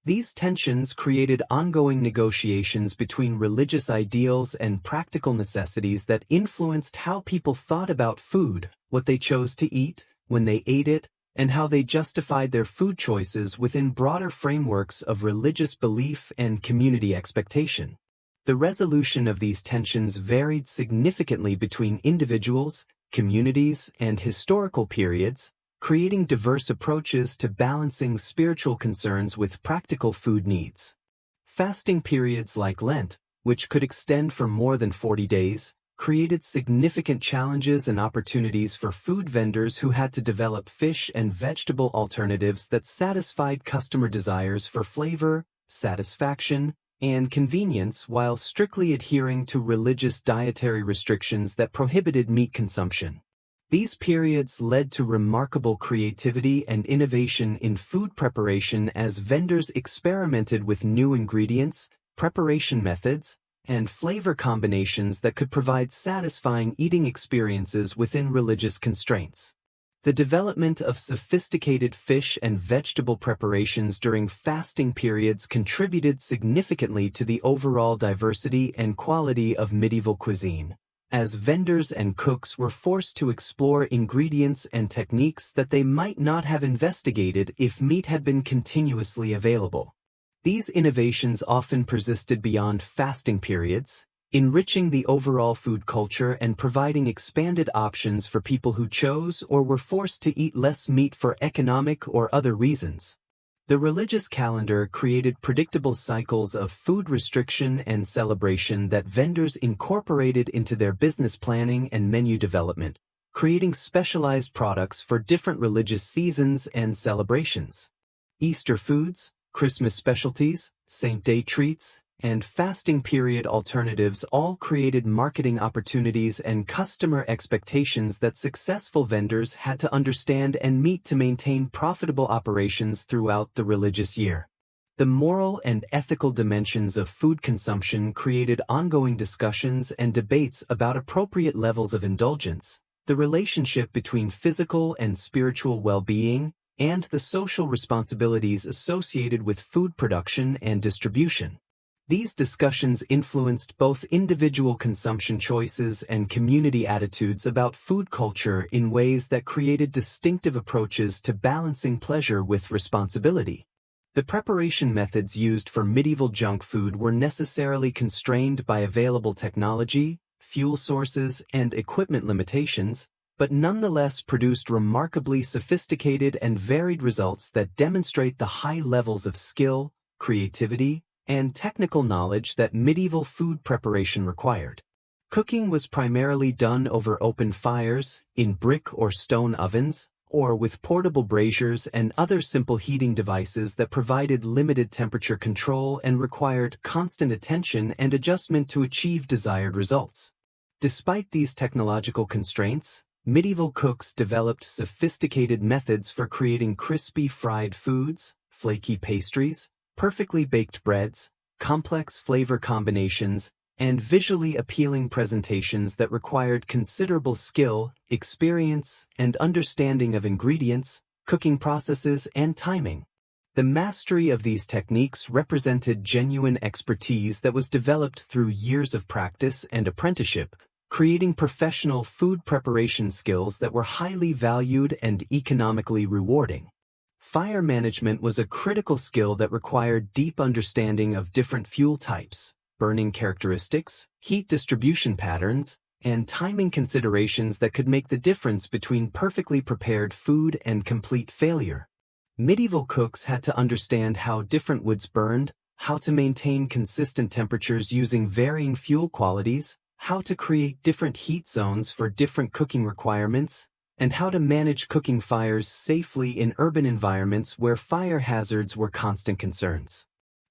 Speaker 1: These tensions created ongoing negotiations between religious ideals and practical necessities that influenced how people thought about food, what they chose to eat, when they ate it, and how they justified their food choices within broader frameworks of religious belief and community expectation. The resolution of these tensions varied significantly between individuals, communities, and historical periods, creating diverse approaches to balancing spiritual concerns with practical food needs. Fasting periods like Lent, which could extend for more than 40 days, created significant challenges and opportunities for food vendors who had to develop fish and vegetable alternatives that satisfied customer desires for flavor, satisfaction, and convenience while strictly adhering to religious dietary restrictions that prohibited meat consumption. These periods led to remarkable creativity and innovation in food preparation as vendors experimented with new ingredients, preparation methods, and flavor combinations that could provide satisfying eating experiences within religious constraints. The development of sophisticated fish and vegetable preparations during fasting periods contributed significantly to the overall diversity and quality of medieval cuisine, as vendors and cooks were forced to explore ingredients and techniques that they might not have investigated if meat had been continuously available. These innovations often persisted beyond fasting periods, enriching the overall food culture and providing expanded options for people who chose or were forced to eat less meat for economic or other reasons. The religious calendar created predictable cycles of food restriction and celebration that vendors incorporated into their business planning and menu development, creating specialized products for different religious seasons and celebrations. Easter foods, Christmas specialties, Saint Day treats, and fasting period alternatives all created marketing opportunities and customer expectations that successful vendors had to understand and meet to maintain profitable operations throughout the religious year. The moral and ethical dimensions of food consumption created ongoing discussions and debates about appropriate levels of indulgence, the relationship between physical and spiritual well-being, and the social responsibilities associated with food production and distribution. These discussions influenced both individual consumption choices and community attitudes about food culture in ways that created distinctive approaches to balancing pleasure with responsibility. The preparation methods used for medieval junk food were necessarily constrained by available technology, fuel sources, and equipment limitations, but nonetheless produced remarkably sophisticated and varied results that demonstrate the high levels of skill, creativity, and technical knowledge that medieval food preparation required. Cooking was primarily done over open fires, in brick or stone ovens, or with portable braziers and other simple heating devices that provided limited temperature control and required constant attention and adjustment to achieve desired results. Despite these technological constraints, medieval cooks developed sophisticated methods for creating crispy fried foods, flaky pastries, perfectly baked breads, complex flavor combinations, and visually appealing presentations that required considerable skill, experience, and understanding of ingredients, cooking processes, and timing. The mastery of these techniques represented genuine expertise that was developed through years of practice and apprenticeship, creating professional food preparation skills that were highly valued and economically rewarding. Fire management was a critical skill that required deep understanding of different fuel types, burning characteristics, heat distribution patterns, and timing considerations that could make the difference between perfectly prepared food and complete failure. Medieval cooks had to understand how different woods burned, how to maintain consistent temperatures using varying fuel qualities, how to create different heat zones for different cooking requirements, and how to manage cooking fires safely in urban environments where fire hazards were constant concerns.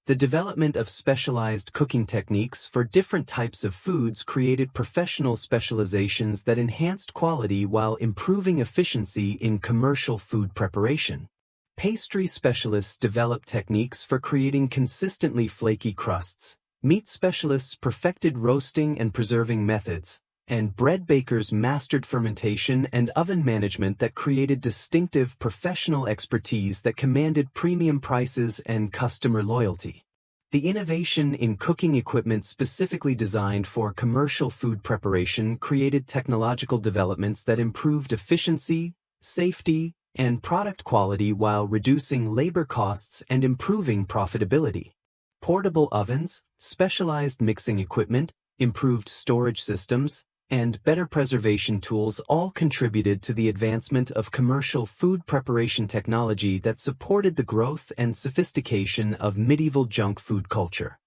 Speaker 1: The development of specialized cooking techniques for different types of foods created professional specializations that enhanced quality while improving efficiency in commercial food preparation. Pastry specialists developed techniques for creating consistently flaky crusts, meat specialists perfected roasting and preserving methods, and bread bakers mastered fermentation and oven management that created distinctive professional expertise that commanded premium prices and customer loyalty. The innovation in cooking equipment specifically designed for commercial food preparation created technological developments that improved efficiency, safety, and product quality while reducing labor costs and improving profitability. Portable ovens, specialized mixing equipment, improved storage systems, and better preservation tools all contributed to the advancement of commercial food preparation technology that supported the growth and sophistication of medieval junk food culture.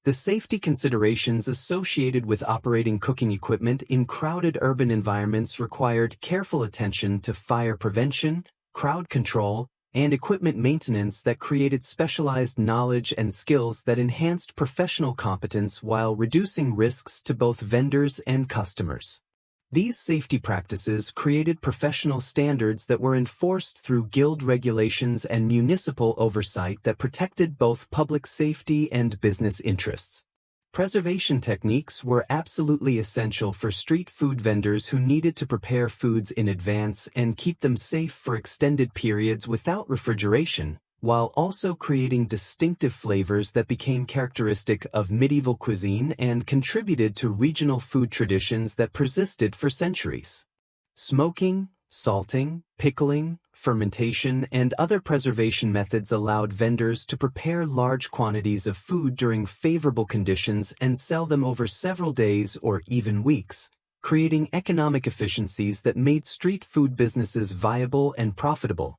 Speaker 1: The safety considerations associated with operating cooking equipment in crowded urban environments required careful attention to fire prevention, crowd control, and equipment maintenance that created specialized knowledge and skills that enhanced professional competence while reducing risks to both vendors and customers. These safety practices created professional standards that were enforced through guild regulations and municipal oversight that protected both public safety and business interests. Preservation techniques were absolutely essential for street food vendors who needed to prepare foods in advance and keep them safe for extended periods without refrigeration, while also creating distinctive flavors that became characteristic of medieval cuisine and contributed to regional food traditions that persisted for centuries. Smoking, salting, pickling, fermentation, and other preservation methods allowed vendors to prepare large quantities of food during favorable conditions and sell them over several days or even weeks, creating economic efficiencies that made street food businesses viable and profitable.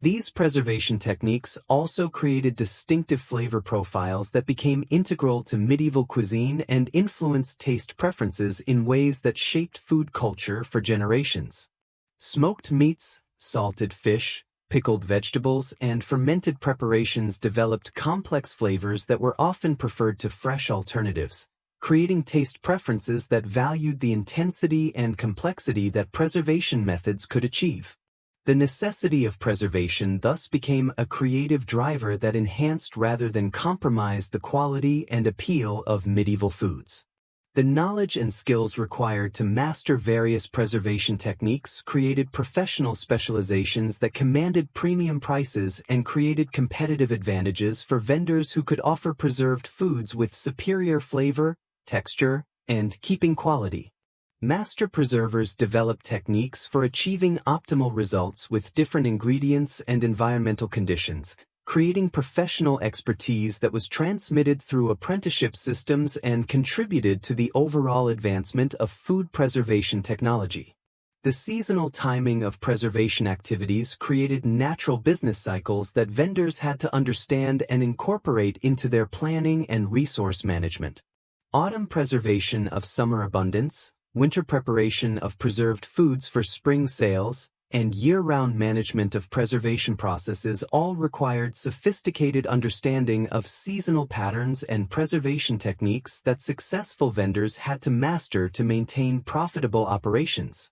Speaker 1: These preservation techniques also created distinctive flavor profiles that became integral to medieval cuisine and influenced taste preferences in ways that shaped food culture for generations. Smoked meats, salted fish, pickled vegetables, and fermented preparations developed complex flavors that were often preferred to fresh alternatives, creating taste preferences that valued the intensity and complexity that preservation methods could achieve. The necessity of preservation thus became a creative driver that enhanced rather than compromised the quality and appeal of medieval foods. The knowledge and skills required to master various preservation techniques created professional specializations that commanded premium prices and created competitive advantages for vendors who could offer preserved foods with superior flavor, texture, and keeping quality. Master preservers developed techniques for achieving optimal results with different ingredients and environmental conditions, creating professional expertise that was transmitted through apprenticeship systems and contributed to the overall advancement of food preservation technology. The seasonal timing of preservation activities created natural business cycles that vendors had to understand and incorporate into their planning and resource management. Autumn preservation of summer abundance, winter preparation of preserved foods for spring sales, and year-round management of preservation processes all required sophisticated understanding of seasonal patterns and preservation techniques that successful vendors had to master to maintain profitable operations.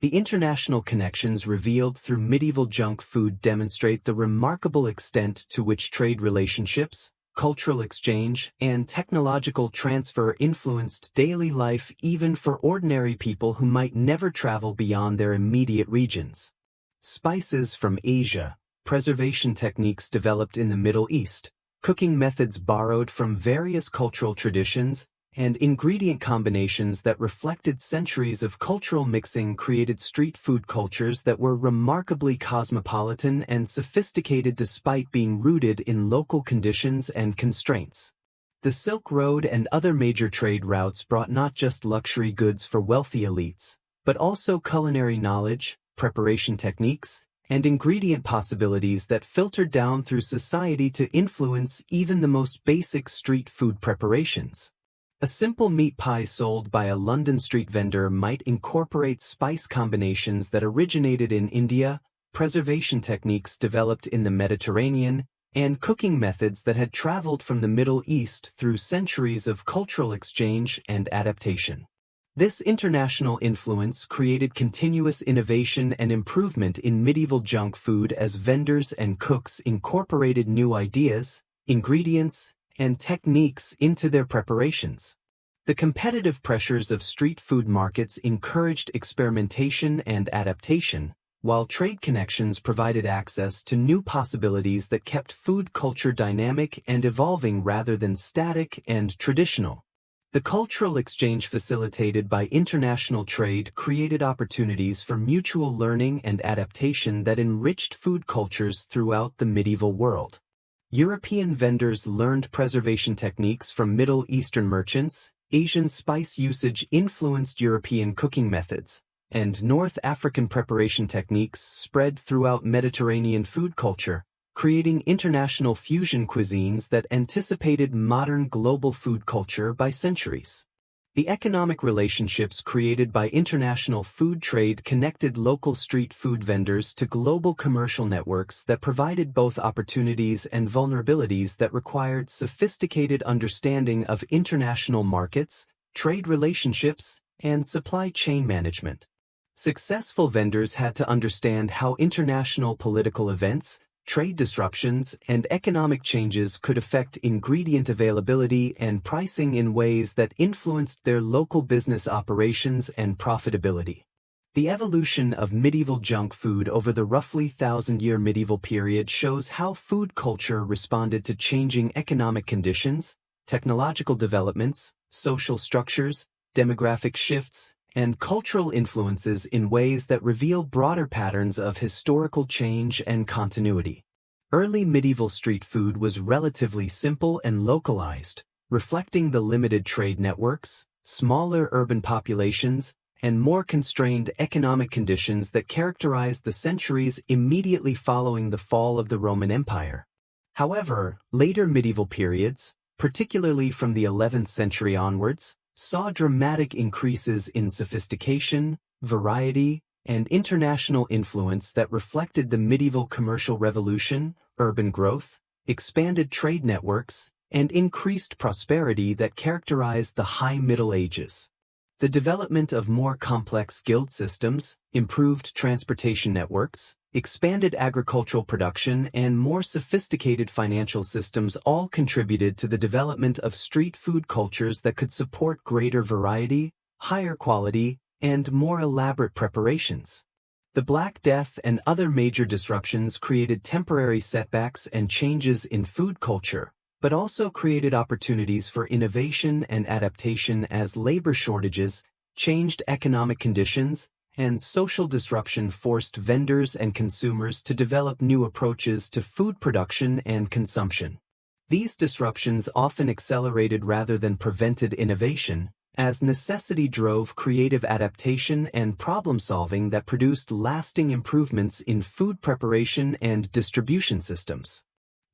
Speaker 1: The international connections revealed through medieval junk food demonstrate the remarkable extent to which trade relationships, cultural exchange, and technological transfer influenced daily life even for ordinary people who might never travel beyond their immediate regions. Spices from Asia, preservation techniques developed in the Middle East, cooking methods borrowed from various cultural traditions, and ingredient combinations that reflected centuries of cultural mixing created street food cultures that were remarkably cosmopolitan and sophisticated despite being rooted in local conditions and constraints. The Silk Road and other major trade routes brought not just luxury goods for wealthy elites, but also culinary knowledge, preparation techniques, and ingredient possibilities that filtered down through society to influence even the most basic street food preparations. A simple meat pie sold by a London street vendor might incorporate spice combinations that originated in India, preservation techniques developed in the Mediterranean, and cooking methods that had traveled from the Middle East through centuries of cultural exchange and adaptation. This international influence created continuous innovation and improvement in medieval junk food as vendors and cooks incorporated new ideas, ingredients, and techniques into their preparations. The competitive pressures of street food markets encouraged experimentation and adaptation, while trade connections provided access to new possibilities that kept food culture dynamic and evolving rather than static and traditional. The cultural exchange facilitated by international trade created opportunities for mutual learning and adaptation that enriched food cultures throughout the medieval world. European vendors learned preservation techniques from Middle Eastern merchants, Asian spice usage influenced European cooking methods, and North African preparation techniques spread throughout Mediterranean food culture, creating international fusion cuisines that anticipated modern global food culture by centuries. The economic relationships created by international food trade connected local street food vendors to global commercial networks that provided both opportunities and vulnerabilities that required sophisticated understanding of international markets, trade relationships, and supply chain management. Successful vendors had to understand how international political events, trade disruptions, and economic changes could affect ingredient availability and pricing in ways that influenced their local business operations and profitability. The evolution of medieval junk food over the roughly 1,000-year medieval period shows how food culture responded to changing economic conditions, technological developments, social structures, demographic shifts, and cultural influences in ways that reveal broader patterns of historical change and continuity. Early medieval street food was relatively simple and localized, reflecting the limited trade networks, smaller urban populations, and more constrained economic conditions that characterized the centuries immediately following the fall of the Roman Empire. However, later medieval periods, particularly from the 11th century onwards, saw dramatic increases in sophistication, variety, and international influence that reflected the medieval commercial revolution, urban growth, expanded trade networks, and increased prosperity that characterized the High Middle Ages. The development of more complex guild systems, improved transportation networks, expanded agricultural production, and more sophisticated financial systems all contributed to the development of street food cultures that could support greater variety, higher quality, and more elaborate preparations. The Black Death and other major disruptions created temporary setbacks and changes in food culture, but also created opportunities for innovation and adaptation as labor shortages, changed economic conditions, and social disruption forced vendors and consumers to develop new approaches to food production and consumption. These disruptions often accelerated rather than prevented innovation, as necessity drove creative adaptation and problem-solving that produced lasting improvements in food preparation and distribution systems.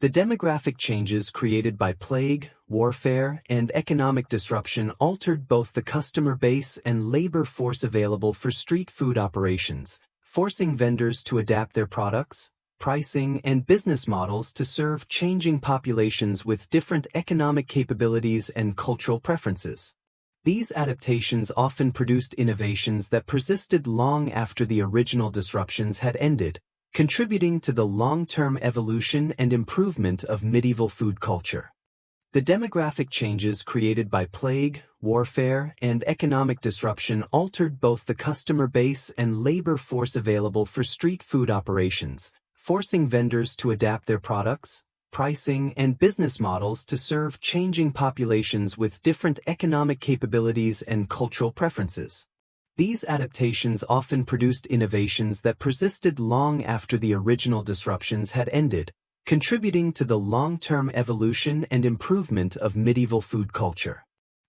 Speaker 1: The demographic changes created by plague, warfare, and economic disruption altered both the customer base and labor force available for street food operations, forcing vendors to adapt their products, pricing, and business models to serve changing populations with different economic capabilities and cultural preferences. These adaptations often produced innovations that persisted long after the original disruptions had ended, contributing to the long-term evolution and improvement of medieval food culture. The demographic changes created by plague, warfare, and economic disruption altered both the customer base and labor force available for street food operations, forcing vendors to adapt their products, pricing, and business models to serve changing populations with different economic capabilities and cultural preferences. These adaptations often produced innovations that persisted long after the original disruptions had ended, contributing to the long-term evolution and improvement of medieval food culture.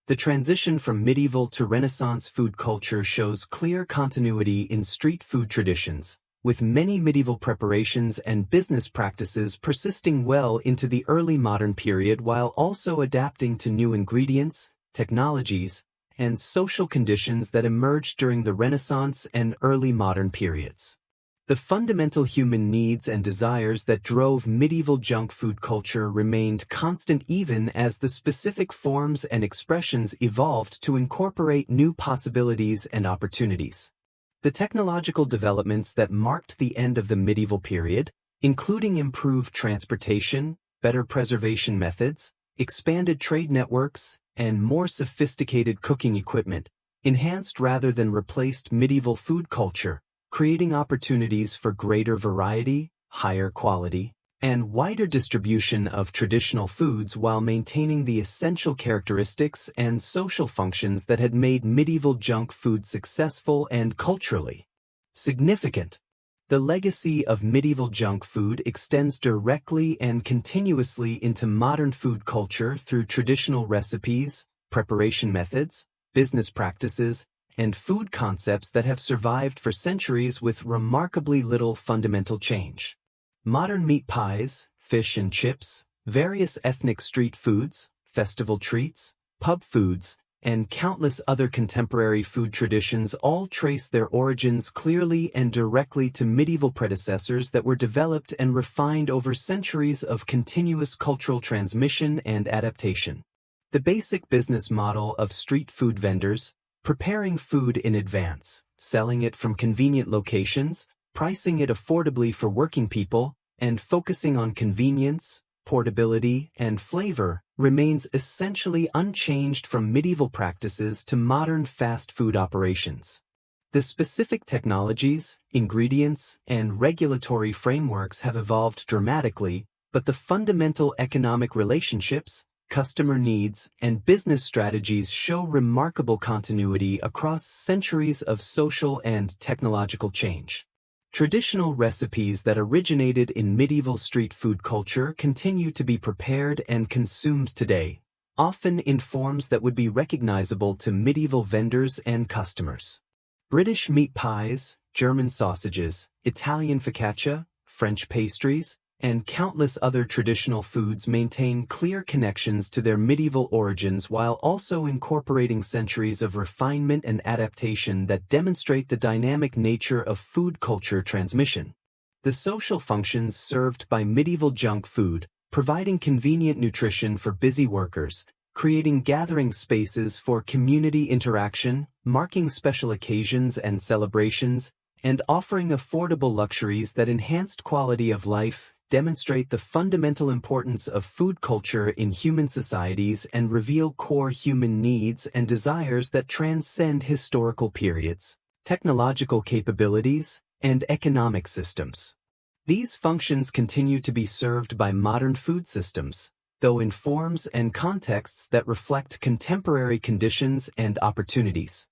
Speaker 1: The transition from medieval to Renaissance food culture shows clear continuity in street food traditions, with many medieval preparations and business practices persisting well into the early modern period while also adapting to new ingredients, technologies, and social conditions that emerged during the Renaissance and early modern periods. The fundamental human needs and desires that drove medieval junk food culture remained constant even as the specific forms and expressions evolved to incorporate new possibilities and opportunities. The technological developments that marked the end of the medieval period, including improved transportation, better preservation methods, expanded trade networks, and more sophisticated cooking equipment, enhanced rather than replaced medieval food culture, creating opportunities for greater variety, higher quality, and wider distribution of traditional foods while maintaining the essential characteristics and social functions that had made medieval junk food successful and culturally significant. The legacy of medieval junk food extends directly and continuously into modern food culture through traditional recipes, preparation methods, business practices, and food concepts that have survived for centuries with remarkably little fundamental change. Modern meat pies, fish and chips, various ethnic street foods, festival treats, pub foods, and countless other contemporary food traditions all trace their origins clearly and directly to medieval predecessors that were developed and refined over centuries of continuous cultural transmission and adaptation. The basic business model of street food vendors, preparing food in advance, selling it from convenient locations, pricing it affordably for working people, and focusing on convenience, portability, and flavor, remains essentially unchanged from medieval practices to modern fast food operations. The specific technologies, ingredients, and regulatory frameworks have evolved dramatically, but the fundamental economic relationships, customer needs, and business strategies show remarkable continuity across centuries of social and technological change. Traditional recipes that originated in medieval street food culture continue to be prepared and consumed today, often in forms that would be recognizable to medieval vendors and customers. British meat pies, German sausages, Italian focaccia, French pastries, and countless other traditional foods maintain clear connections to their medieval origins while also incorporating centuries of refinement and adaptation that demonstrate the dynamic nature of food culture transmission. The social functions served by medieval junk food, providing convenient nutrition for busy workers, creating gathering spaces for community interaction, marking special occasions and celebrations, and offering affordable luxuries that enhanced quality of life, demonstrate the fundamental importance of food culture in human societies and reveal core human needs and desires that transcend historical periods, technological capabilities, and economic systems. These functions continue to be served by modern food systems, though in forms and contexts that reflect contemporary conditions and opportunities.